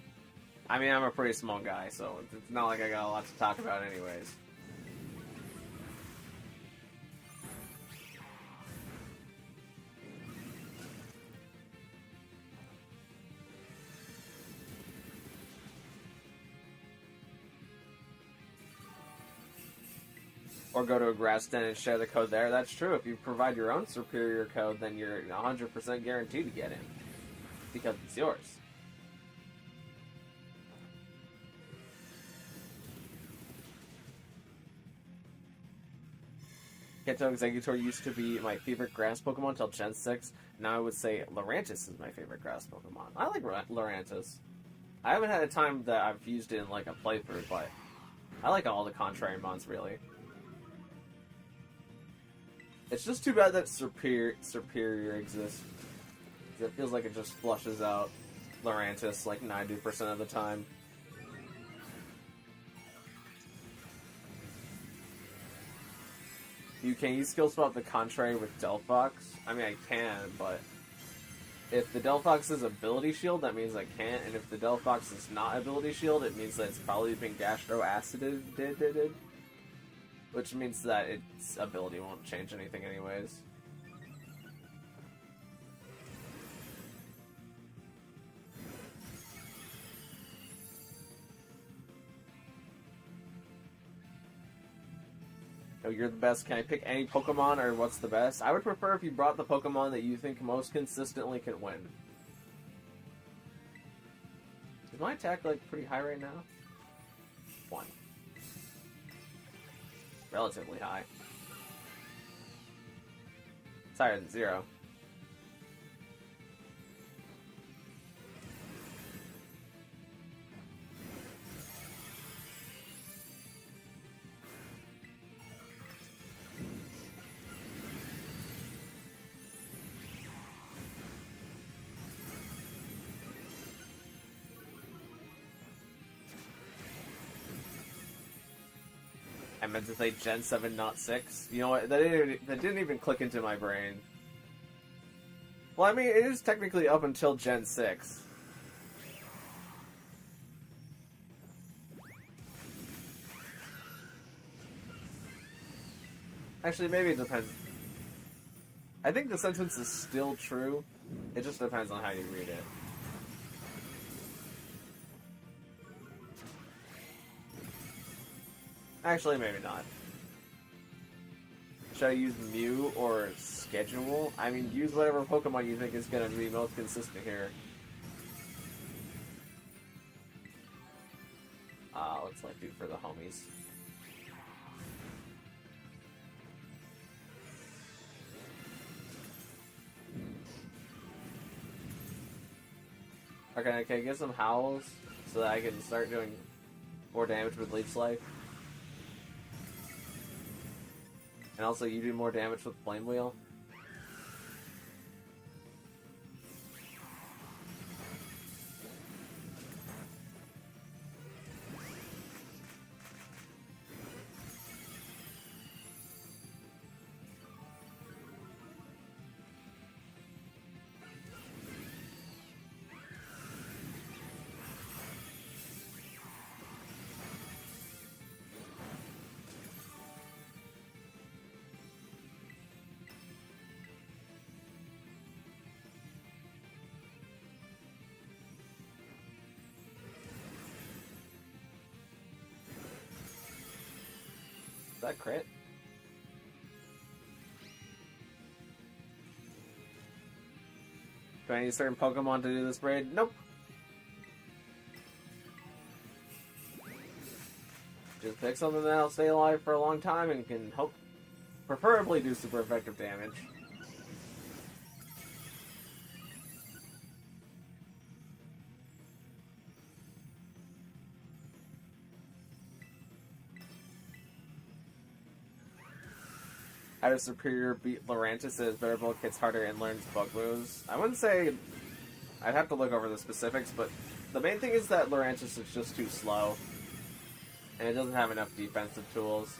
I mean, I'm a pretty small guy, so it's not like I got a lot to talk about anyways. Or go to a grass den and share the code there. That's true. If you provide your own Serperior code, then you're 100% guaranteed to get in. Because it's yours. Kanto Executor used to be my favorite grass Pokemon until Gen 6. Now I would say Lurantis is my favorite grass Pokemon. I like Lurantis. I haven't had a time that I've used it in like a playthrough, but I like all the contrary mons, really. It's just too bad that Serperior exists. It feels like it just flushes out Lurantis like 90% of the time. Can you skill swap the contrary with Delphox? I mean, I can, but if the Delphox is ability shield, that means I can't, and if the Delphox is not ability shield, it means that it's probably been gastro-acided, which means that its ability won't change anything anyways. Oh, you're the best. Can I pick any Pokemon, or what's the best? I would prefer if you brought the Pokemon that you think most consistently can win. Is my attack, like, pretty high right now? 1. Relatively high. It's higher than 0. I meant to say Gen 7, not 6. You know what? That didn't even click into my brain. Well, I mean, it is technically up until Gen 6. Actually, maybe it depends. I think the sentence is still true. It just depends on how you read it. Actually, maybe not. Should I use Mew or Schedule? I mean, use whatever Pokemon you think is going to be most consistent here. What's life do for the homies? Okay, can I get some Howls so that I can start doing more damage with Leech Life? And also, you do more damage with Flame Wheel. Is that crit? Do I need a certain Pokemon to do this raid? Nope. Just pick something that'll stay alive for a long time and can preferably do super effective damage. How does Serperior beat Lurantis as Better Bulk hits harder and learns bug moves? I wouldn't say... I'd have to look over the specifics, but the main thing is that Lurantis is just too slow. And it doesn't have enough defensive tools.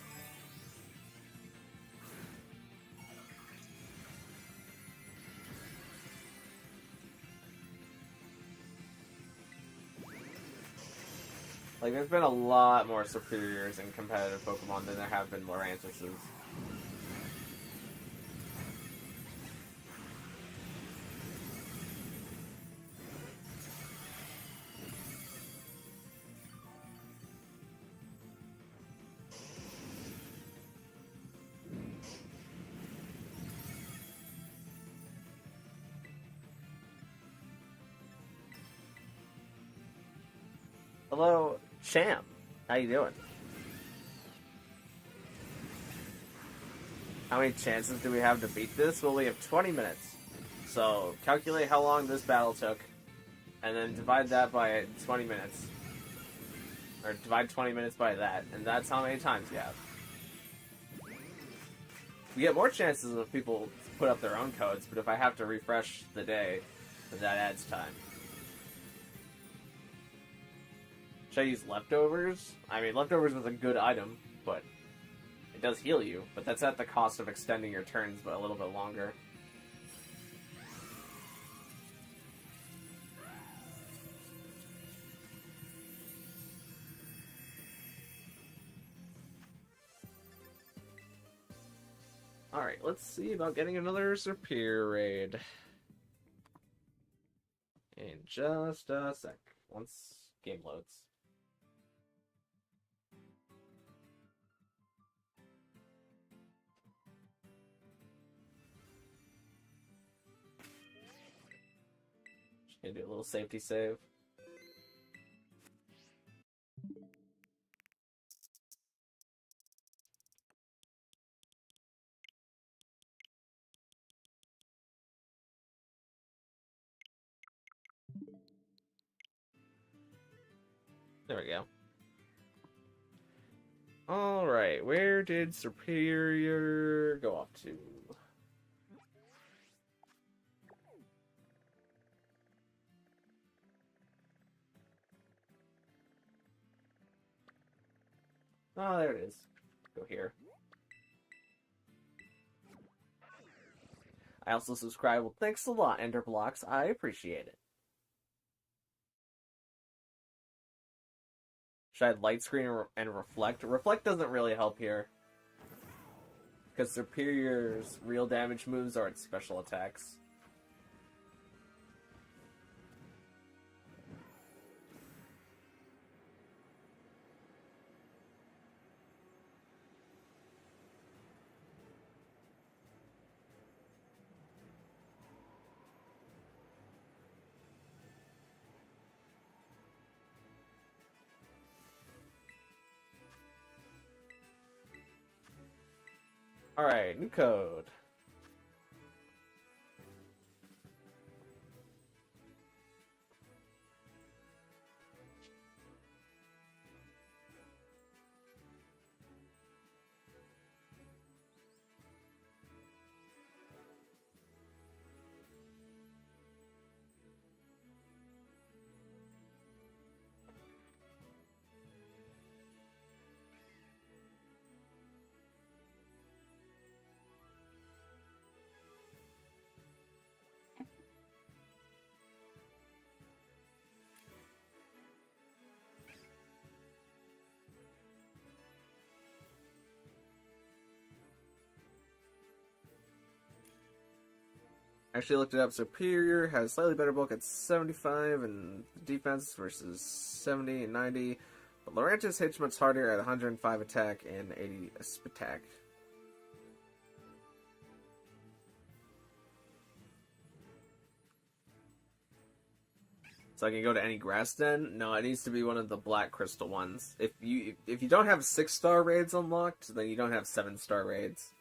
Like, there's been a lot more Serperiors in competitive Pokemon than there have been Lurantises. Hello, Champ. How you doing? How many chances do we have to beat this? Well, we have 20 minutes. So, calculate how long this battle took, and then divide that by 20 minutes. Or divide 20 minutes by that, and that's how many times you have. We get more chances if people put up their own codes, but if I have to refresh the day, then that adds time. Should I use leftovers? I mean, leftovers is a good item, but it does heal you. But that's at the cost of extending your turns by a little bit longer. Alright, let's see about getting another Serperior raid. In just a sec. Once game loads. Just gonna do a little safety save. There we go. Alright, where did Serperior go off to? Oh, there it is. Go here. I also subscribe. Well, thanks a lot, Enderblocks. I appreciate it. Should I add light screen and reflect? Reflect doesn't really help here. Because Serperior's real damage moves are its special attacks. Alright, new code. Actually looked it up. Serperior has slightly better bulk at 75 and defense versus 70 and 90. But Lurantis hits much harder at 105 attack and 80 attack. So I can go to any grass den? No, it needs to be one of the black crystal ones. If you don't have 6-star raids unlocked, then you don't have 7-star raids.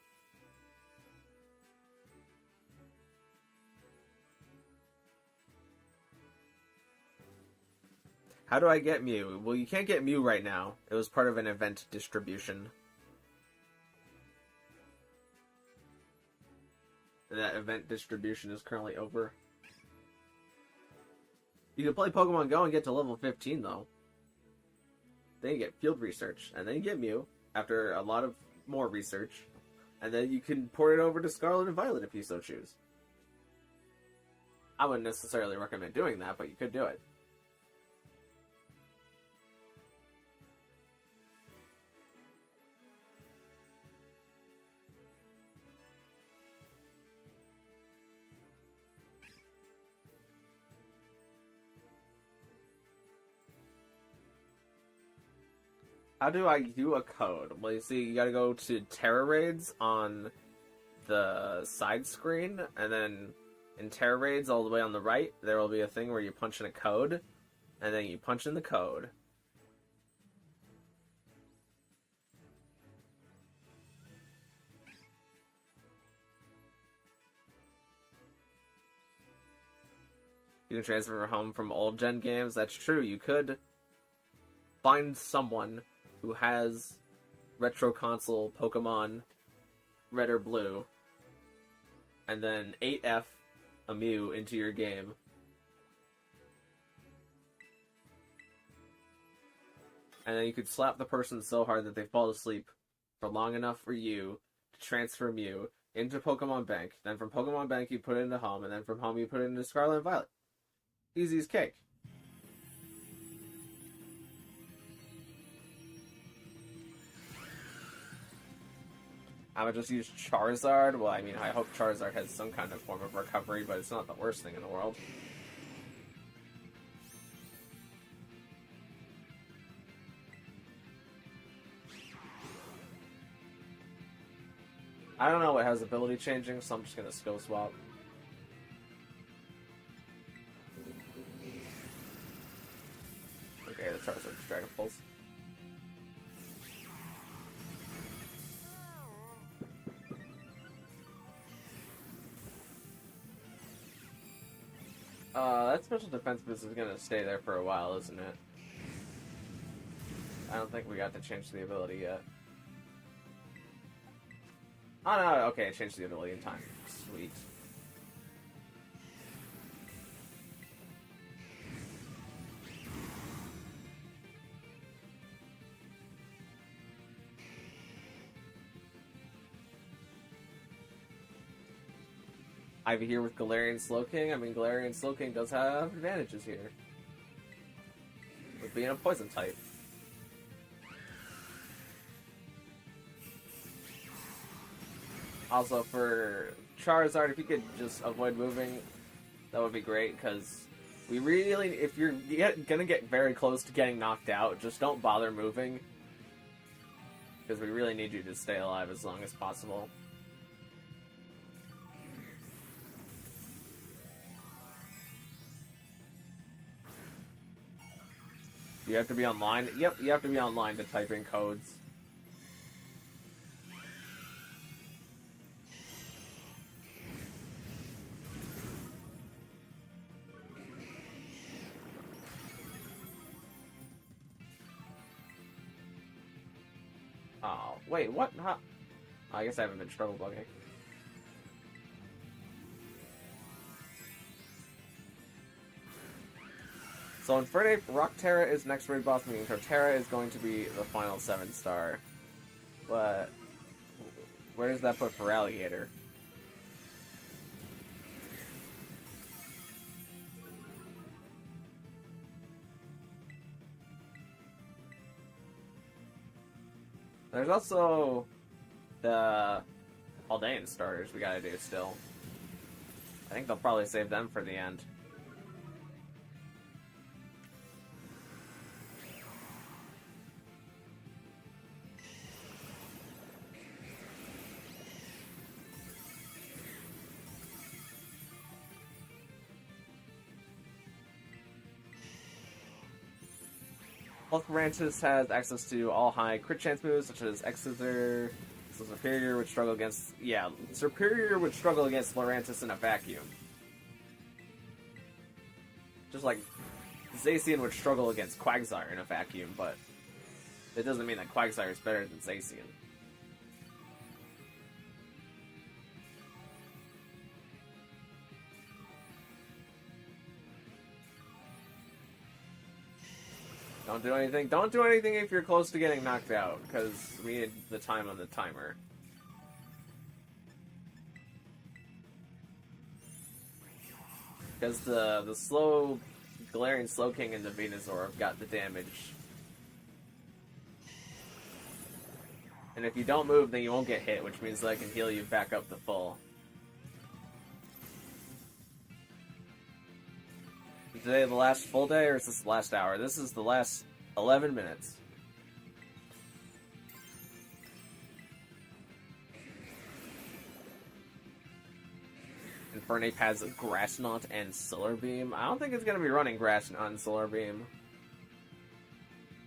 How do I get Mew? Well, you can't get Mew right now. It was part of an event distribution. And that event distribution is currently over. You can play Pokemon Go and get to level 15, though. Then you get field research, and then you get Mew, after a lot of more research. And then you can port it over to Scarlet and Violet if you so choose. I wouldn't necessarily recommend doing that, but you could do it. How do I do a code? Well, you see, you gotta go to Tera raids on the side screen, and then in Tera raids all the way on the right, there will be a thing where you punch in a code, and then you punch in the code. You can transfer home from old gen games. That's true. You could find someone who has retro console Pokemon Red or Blue, and then 8F a Mew into your game. and then you could slap the person so hard that they fall asleep for long enough for you to transfer Mew into Pokemon Bank. Then from Pokemon Bank you put it into Home, and then from Home you put it into Scarlet and Violet. Easy as cake. I would just use Charizard. Well, I mean, I hope Charizard has some kind of form of recovery, but it's not the worst thing in the world. I don't know what has ability changing, so I'm just gonna skill swap. Okay, the Charizard's Dragon Pulse. That special defense boost is gonna stay there for a while, isn't it? I don't think we got to change the ability yet. Oh no, okay, I changed the ability in time. Sweet. Ivy here with Galarian Slowking. I mean, Galarian Slowking does have advantages here. With being a poison type. Also, for Charizard, if you could just avoid moving, that would be great, because we really, if you're gonna get very close to getting knocked out, just don't bother moving. Because we really need you to stay alive as long as possible. You have to be online? Yep, you have to be online to type in codes. Oh, wait, what? Huh? I guess I haven't been struggle bugging. So Infernape, Rock Tera is next raid boss, meaning Tera is going to be the final 7-star. But where does that put for Alligator? There's also the Aldean starters we gotta do still. I think they'll probably save them for the end. Lucarantis has access to all high crit chance moves, such as X-Scissor. So Serperior would struggle against... Yeah, Serperior would struggle against Lucarantis in a vacuum. Just like Zacian would struggle against Quagsire in a vacuum, but it doesn't mean that Quagsire is better than Zacian. Don't do anything. Don't do anything if you're close to getting knocked out, because we need the time on the timer. Because the slow Galarian Slowking and the Venusaur have got the damage. And if you don't move, then you won't get hit, which means that I can heal you back up to full. Is today the last full day, or is this the last hour? This is the last 11 minutes. Infernape has Grass Knot and Solar Beam. I don't think it's going to be running Grass Knot and Solar Beam.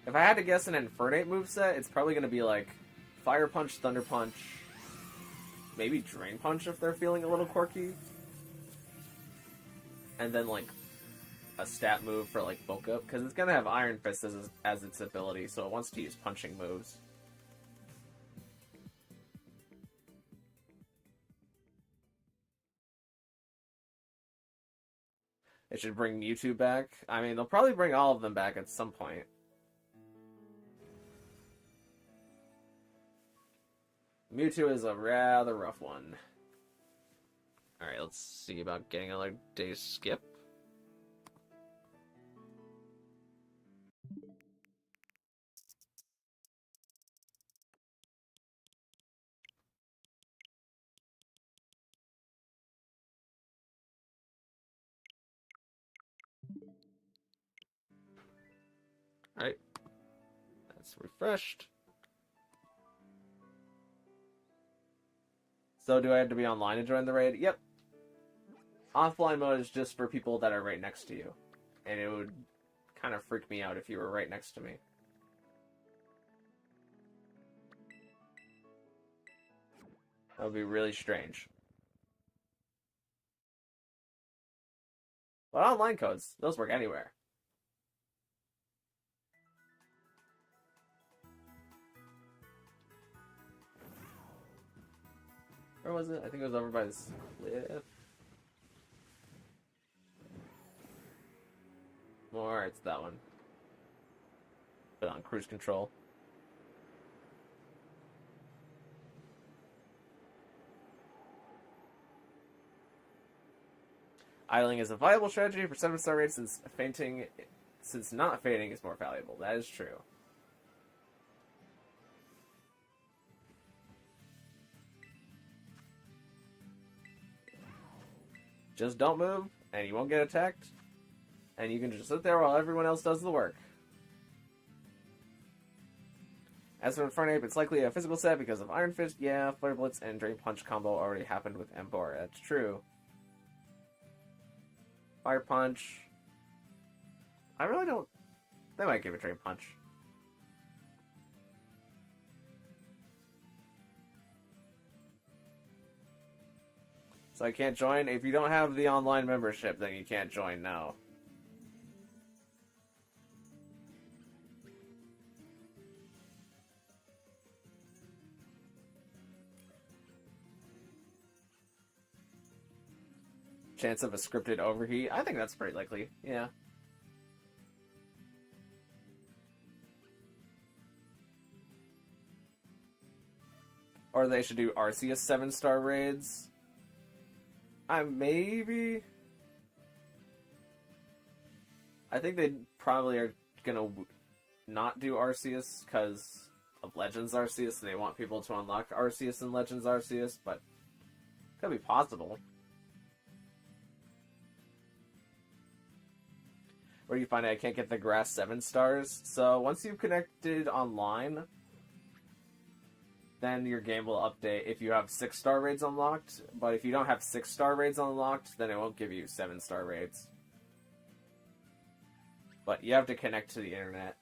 If I had to guess an Infernape moveset, it's probably going to be like Fire Punch, Thunder Punch, maybe Drain Punch if they're feeling a little quirky. And then like a stat move for like bulk up, because it's going to have Iron Fist as its ability, so it wants to use punching moves. It should bring Mewtwo back. I mean, they'll probably bring all of them back at some point. Mewtwo is a rather rough one. Alright, let's see about getting another day skip. Alright. That's refreshed. So do I have to be online to join the raid? Yep. Offline mode is just for people that are right next to you. And it would kind of freak me out if you were right next to me. That would be really strange. But online codes, those work anywhere. Where was it? I think it was over by this cliff. More, it's that one. Put on cruise control. Idling is a viable strategy for 7-star raids since not fainting is more valuable. That is true. Just don't move, and you won't get attacked. And you can just sit there while everyone else does the work. As for Infernape, it's likely a physical set because of Iron Fist. Yeah, Flare Blitz and Drain Punch combo already happened with Emboar. That's true. Fire Punch. I really don't... They might give it Drain Punch. So I can't join? If you don't have the online membership, then you can't join now. Chance of a scripted overheat? I think that's pretty likely, yeah. Or they should do Arceus 7-star raids. Maybe... I think they probably are gonna not do Arceus because of Legends Arceus, and they want people to unlock Arceus and Legends Arceus, but could be possible. Where do you find it? I can't get the grass 7 stars. So once you've connected online, then your game will update if you have 6-star raids unlocked. But if you don't have 6-star raids unlocked, then it won't give you 7-star raids. But you have to connect to the internet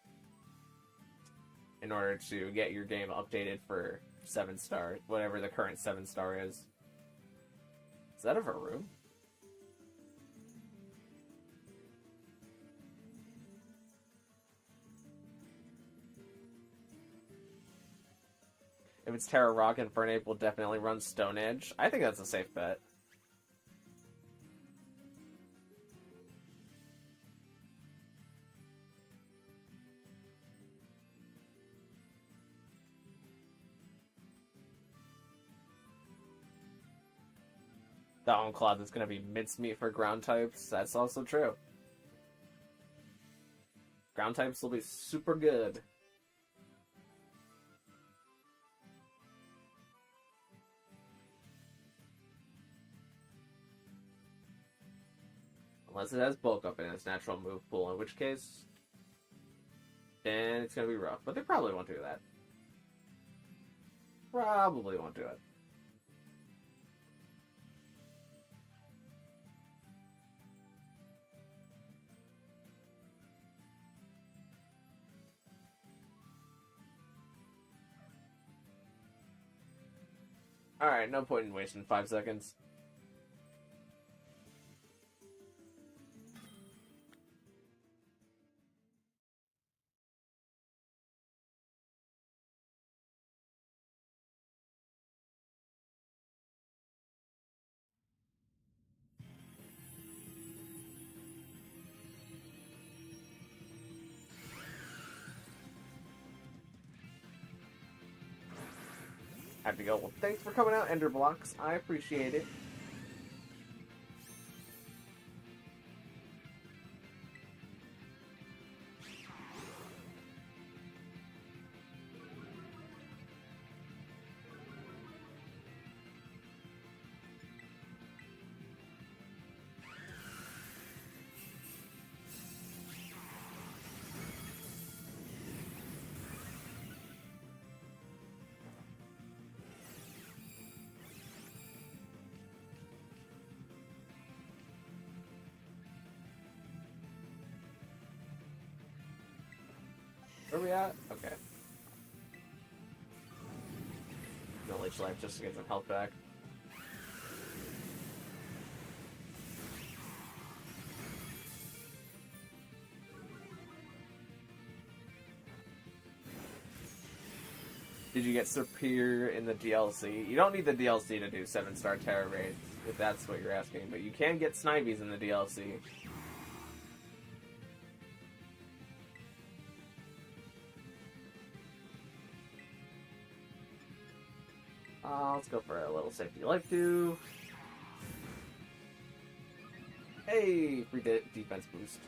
in order to get your game updated for 7-star, whatever the current 7-star is. Is that a Varoom? If it's Tera Rock, Infernape will definitely run Stone Edge. I think that's a safe bet. That Oncloud is going to be mincemeat for ground types. That's also true. Ground types will be super good. Unless it has bulk up in its natural move pool, in which case, then it's going to be rough. But they probably won't do that. Probably won't do it. Alright, no point in wasting 5 seconds. Have to go. Well, thanks for coming out, Ender Blocks. I appreciate it. Where are we at? Okay. No Leech Life just to get some health back. Did you get Serperior in the DLC? You don't need the DLC to do 7-star Tera raids, if that's what you're asking, but you can get Snivies in the DLC. Let's go for a little safety life too. Hey, free defense boost.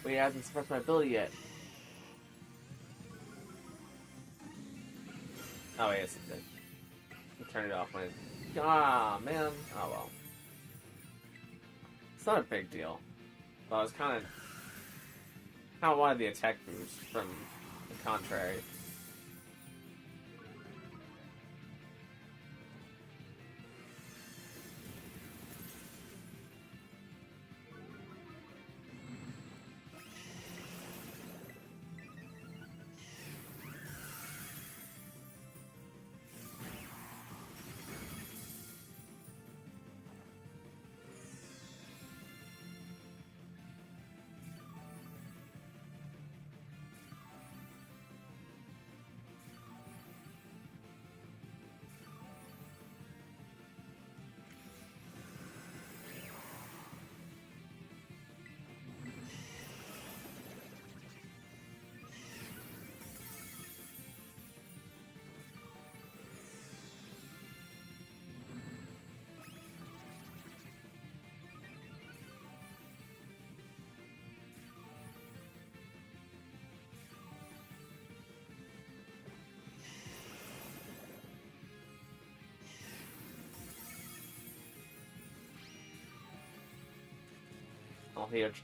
Wait, it hasn't suppressed my ability yet. Oh, yes, it did. I'll turn it off when it... Ah, man. Oh, well. It's not a big deal. But I was kind of wanted the attack boost from the contrary.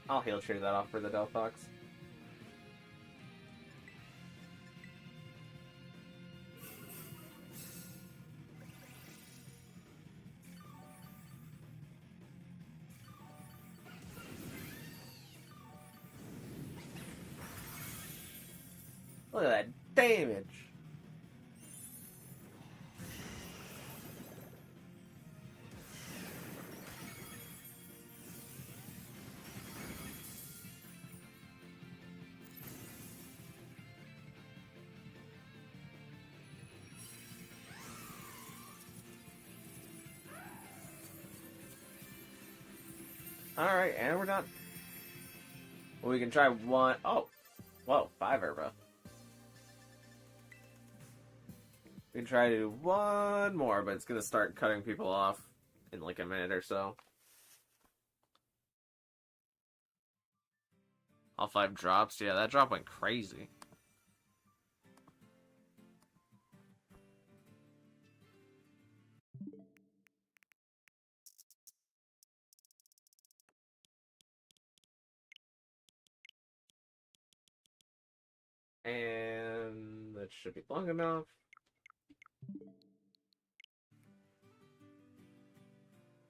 I'll heal trade that off for the Delphox. Look at that damage! Alright, and we're done. Well, we can try one... Oh! Whoa, 5 Herba. We can try to do one more, but it's gonna start cutting people off in like a minute or so. All 5 drops? Yeah, that drop went crazy. And that should be long enough.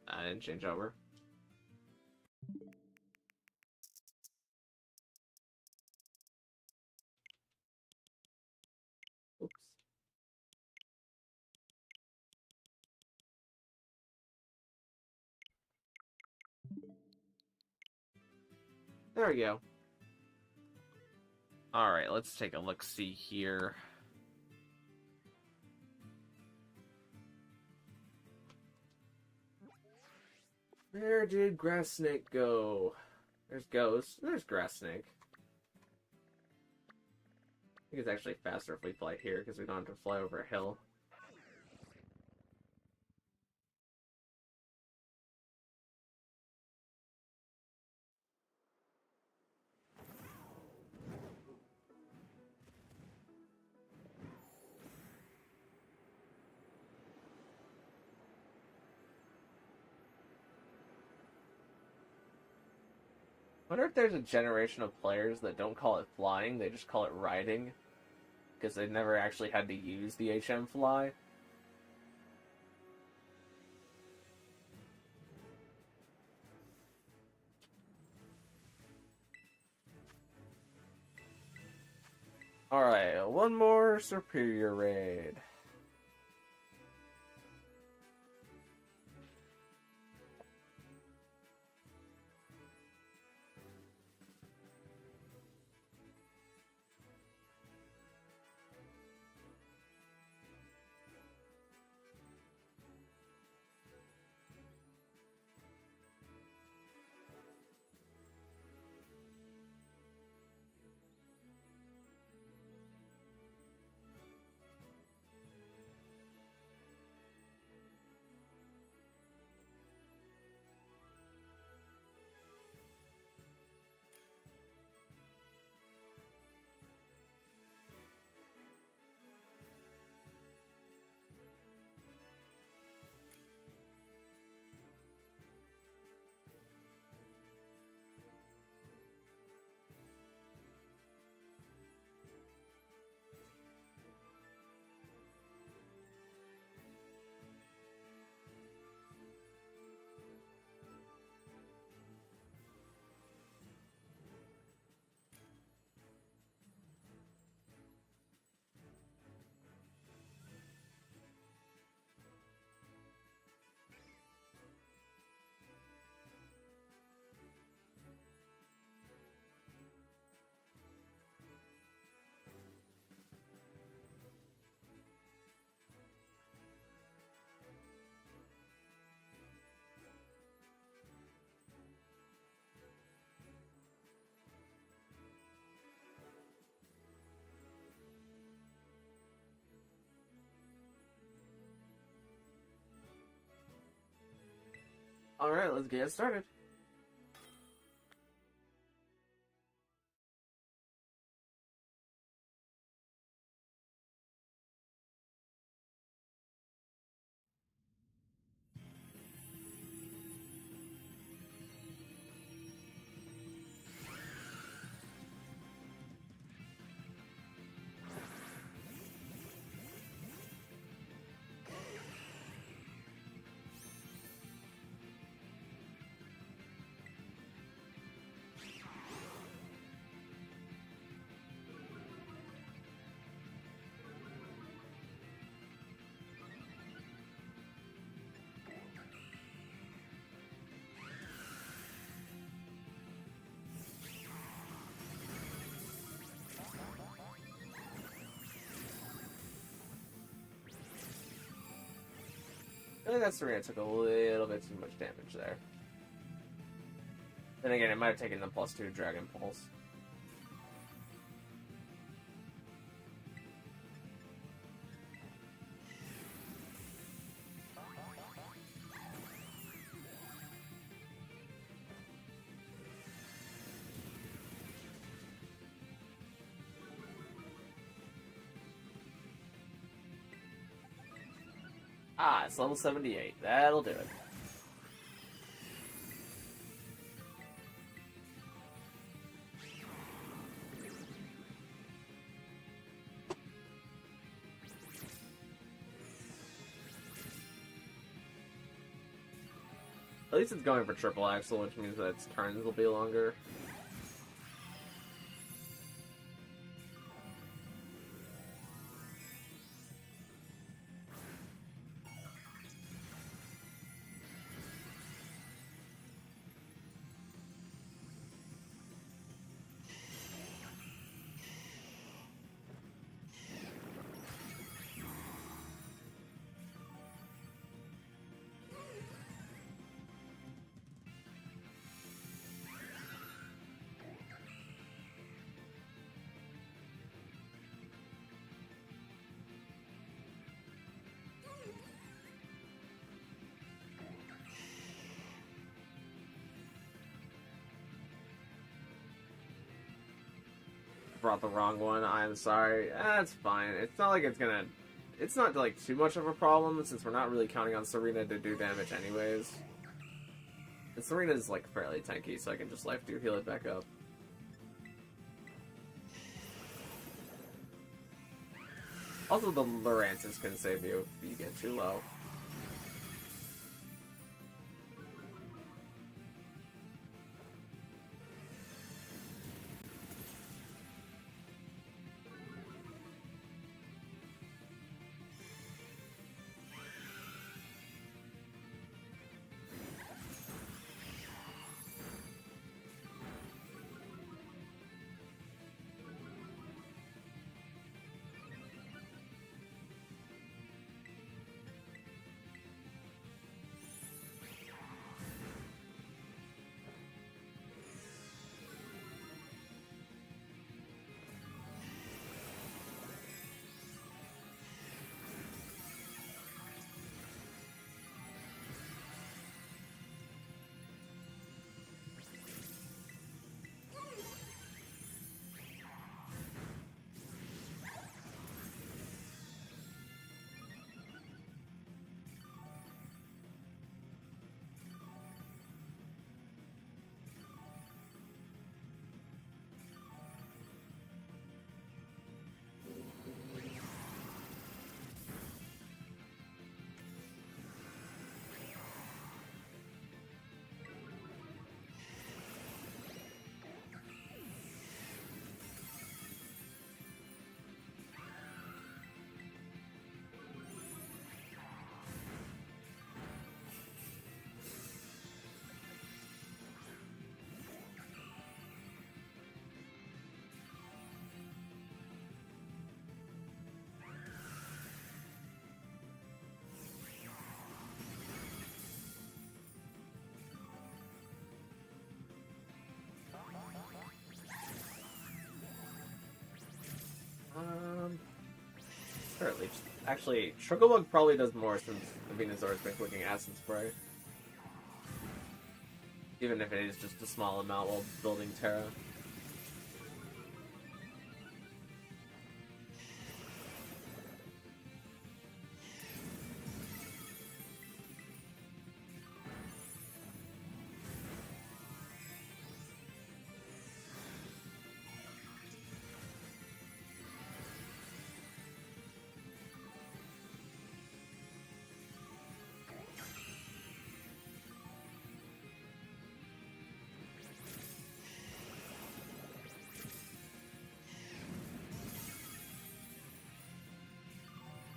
I didn't change over. Oops. There we go. Alright, let's take a look-see here. Where did Grass Snake go? There's Ghost. There's Grass Snake. I think it's actually faster if we fly here, because we don't have to fly over a hill. I wonder if there's a generation of players that don't call it flying, they just call it riding. Because they've never actually had to use the HM fly. Alright, one more Serperior raid. Alright, let's get started. I think that Serena took a little bit too much damage there. Then again, it might have taken the +2 Dragon Pulse. Ah, it's level 78. That'll do it. At least it's going for triple axle, which means that its turns will be longer. brought the wrong one. I'm sorry. That's fine. It's not like it's gonna... It's not, like, too much of a problem, since we're not really counting on Serena to do damage anyways. And Serena's, like, fairly tanky, so I can just life heal it back up. Also, the Lurantis can save you if you get too low. Apparently. Actually, Strugglebug probably does more since the Venusaur's been clicking Acid Spray. Even if it is just a small amount while building Tera.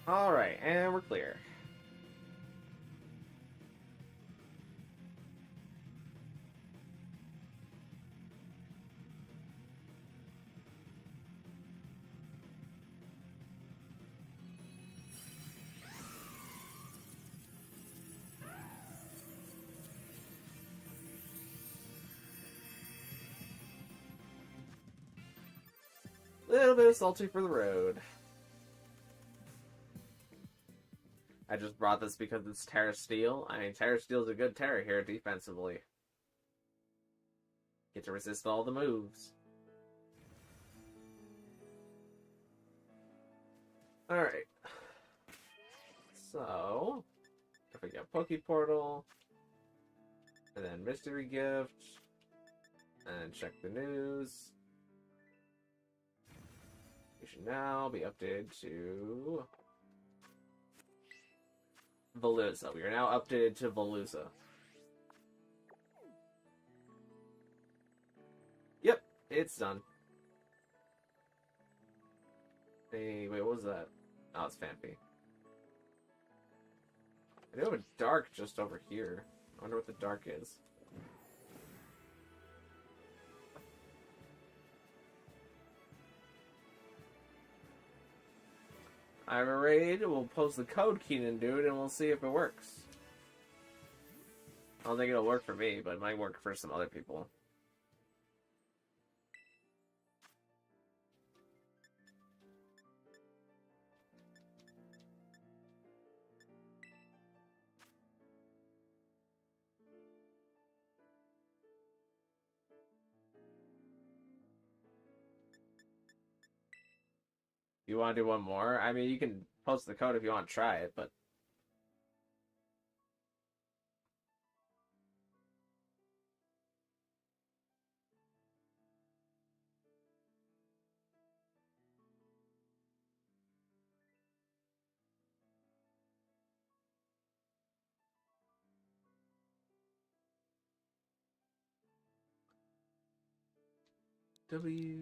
Alright, and we're clear. Little bit of salty for the road. I just brought this because it's Tera Steel. I mean, Tera Steel's a good Tera here defensively. Get to resist all the moves. Alright. So, if we get Poke Portal, and then Mystery Gift, and check the news. We should now be updated to Velusa. We are now updated to Velusa. Yep, it's done. Hey, wait, what was that? Oh, it's Phanpy. I do have a dark just over here. I wonder what the dark is. I have a raid, we'll post the code Keenan dude, and we'll see if it works. I don't think it'll work for me, but it might work for some other people. You want to do one more? I mean, you can post the code if you want to try it, but WP.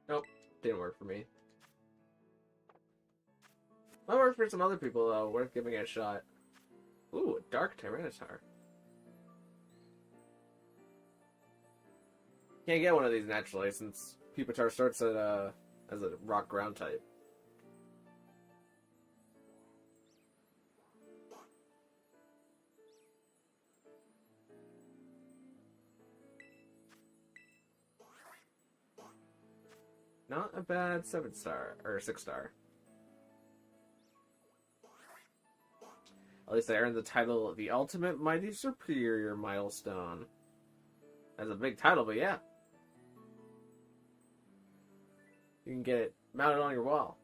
Nope, didn't work for me. Might work for some other people though. Worth giving it a shot. Ooh, a dark Tyranitar. Can't get one of these naturally since Pupitar starts at as a rock ground type. Not a bad 7-star or 6-star. At least I earned the title of the Ultimate Mighty Serperior milestone. That's a big title, but yeah. You can get it mounted on your wall.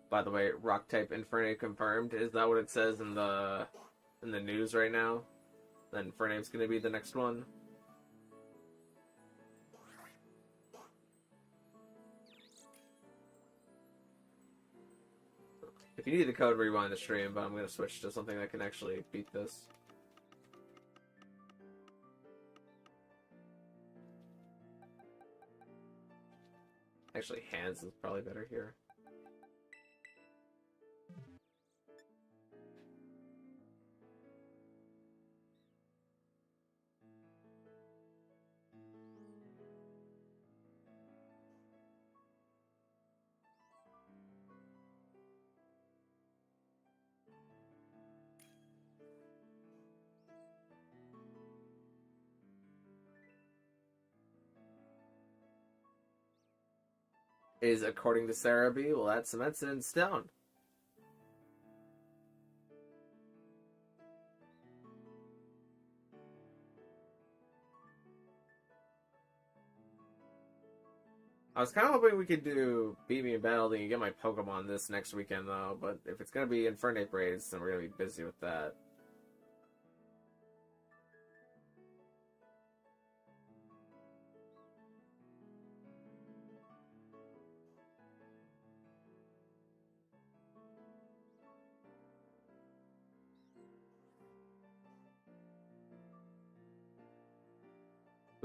By the way, rock type Infernape confirmed. Is that what it says in the news right now? Then Infernape's gonna be the next one. If you need the code, rewind the stream, but I'm gonna switch to something that can actually beat this. Actually, hands is probably better here. Is according to Sarah B. Well, that cements it in stone. I was kind of hoping we could do Beat Me in Battle and get my Pokemon this next weekend, though. But if it's going to be Infernape raids, then we're going to be busy with that.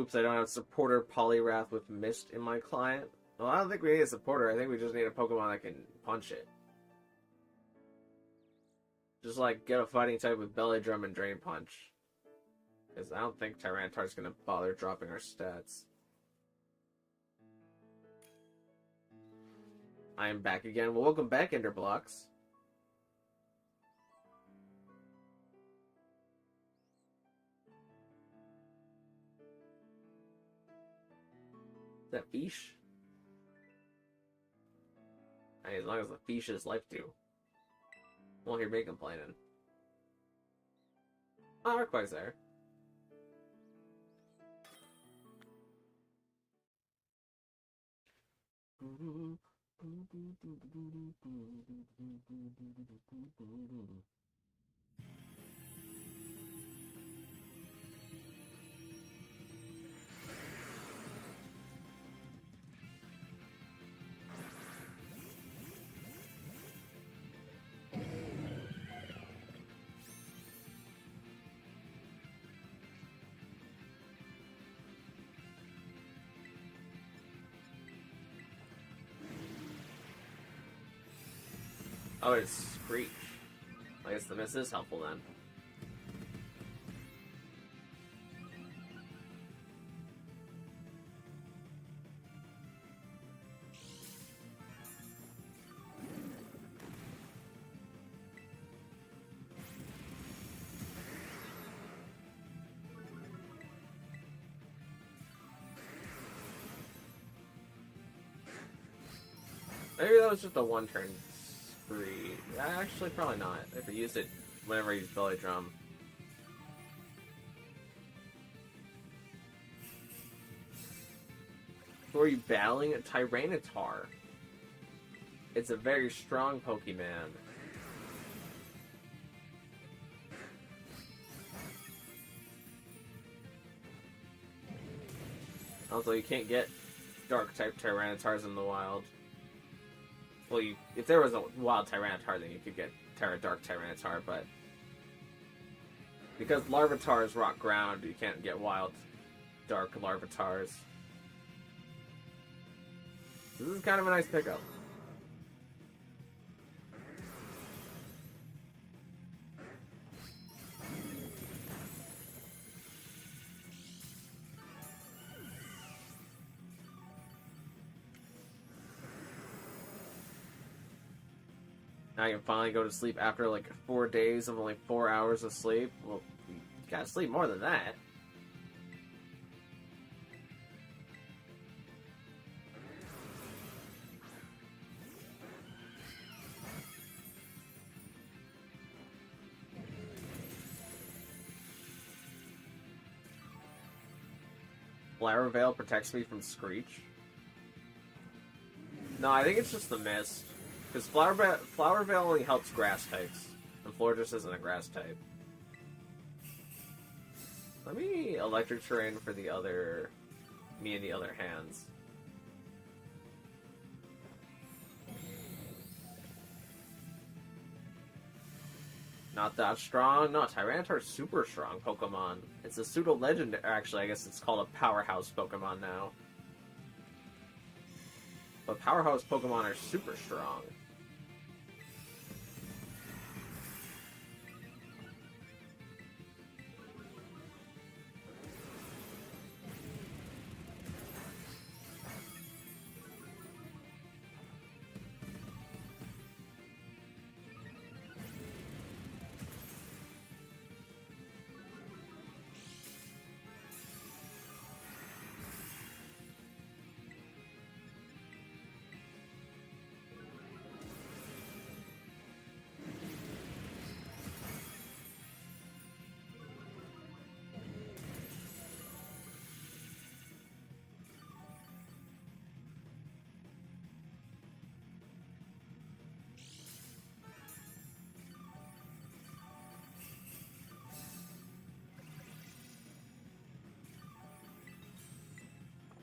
Oops, I don't have supporter Poliwrath with Mist in my client. Well, I don't think we need a supporter. I think we just need a Pokemon that can punch it. Just like get a fighting type with Belly Drum and Drain Punch. Because I don't think Tyranitar's going to bother dropping our stats. I am back again. Well, welcome back, Enderblocks. Is that Fish? I mean, as long as the Fish is life too. Won't hear me complaining. Oh, Arquag's there. Oh, it's Screech. I guess the miss is helpful then. Maybe that was just a one-turn spree. Actually, probably not. If he used it whenever he used Belly Drum. Who are you battling? A Tyranitar. It's a very strong Pokemon. Also, you can't get Dark-type Tyranitars in the wild. Well, if there was a wild Tyranitar, then you could get Tera Dark Tyranitar, but because Larvatars rock ground, you can't get wild Dark Larvatars. This is kind of a nice pickup. Now you can finally go to sleep after like 4 days of only 4 hours of sleep. Well, you gotta sleep more than that. Flower Veil protects me from Screech. No, I think it's just the mist. Because Flower Veil only helps grass types. And Florges isn't a grass type. Let me Electric Terrain for the other... me and the other hands. Not that strong. No, Tyranitar's super strong Pokemon. It's a pseudo-legend. Actually, I guess it's called a powerhouse Pokemon now. But powerhouse Pokemon are super strong.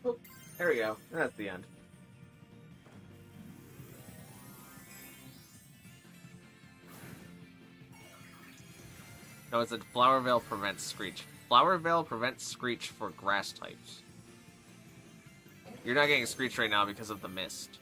Oh, there we go. That's the end. No, it's a Flower Veil prevents Screech. Flower Veil prevents Screech for grass types. You're not getting Screech right now because of the mist.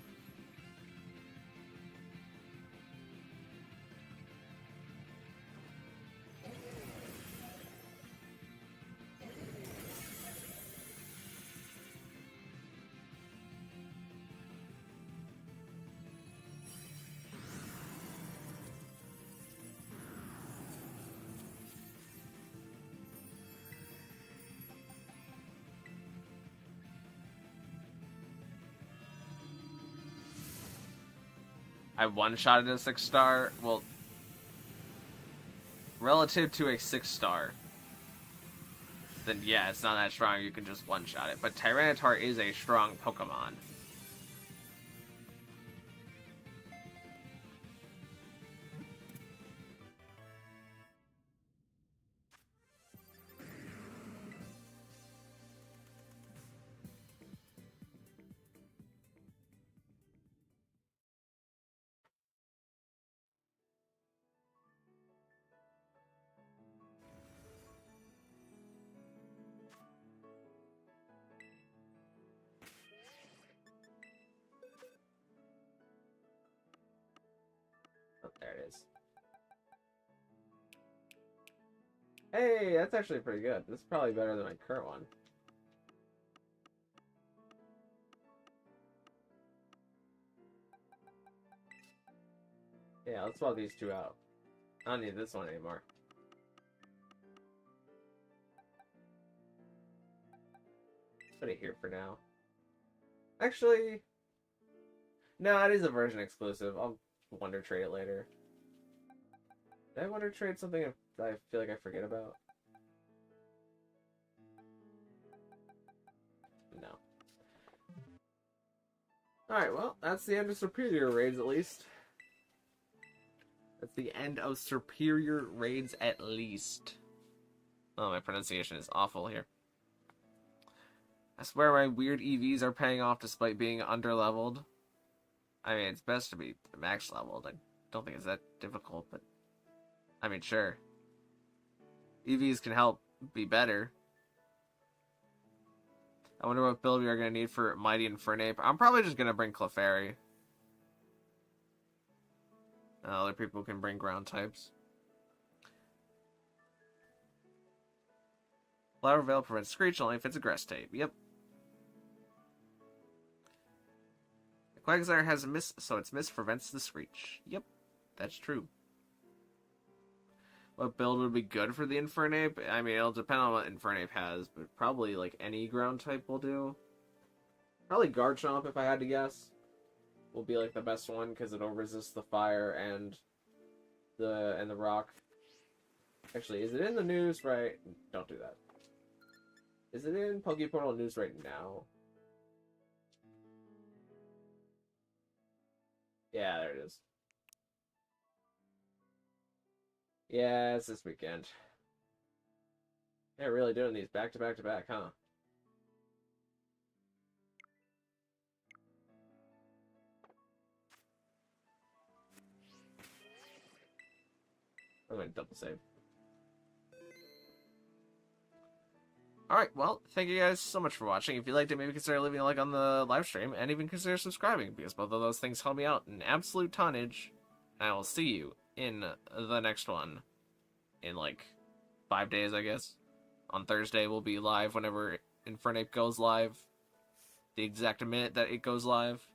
I one-shotted a 6-star. Well, relative to a 6-star, then yeah, it's not that strong. You can just one-shot it. But Tyranitar is a strong Pokemon. Hey, that's actually pretty good. This is probably better than my current one. Yeah, let's swap these two out. I don't need this one anymore. Put it here for now. Actually, no, it is a version exclusive. I'll Wonder Trade it later. Did I Wonder Trade something that I feel like I forget about? No. Alright, well, that's the end of Serperior raids, at least. That's the end of Serperior raids, at least. Oh, my pronunciation is awful here. I swear my weird EVs are paying off despite being underleveled. I mean, it's best to be max leveled. I don't think it's that difficult, but... I mean, sure. EVs can help be better. I wonder what build we are going to need for Mighty Infernape. I'm probably just going to bring Clefairy. Other people can bring ground types. Flower Veil prevents Screech only if it's a grass type. Yep. The Quagsire has a miss, so its miss prevents the Screech. Yep, that's true. What build would be good for the Infernape? I mean, it'll depend on what Infernape has, but probably like any ground type will do. Probably Garchomp, if I had to guess, will be like the best one because it'll resist the fire and the rock. Actually, is it in the news right? Don't do that. Is it in Pokeportal news right now? Yeah, there it is. Yeah, it's this weekend. Yeah, really doing these back to back to back, huh? I'm gonna double save. Alright, well, thank you guys so much for watching. If you liked it, maybe consider leaving a like on the live stream, and even consider subscribing, because both of those things help me out in absolute tonnage. And I will see you in the next one in like 5 days, I guess. On Thursday, we'll be live whenever Infernape goes live. The exact minute that it goes live.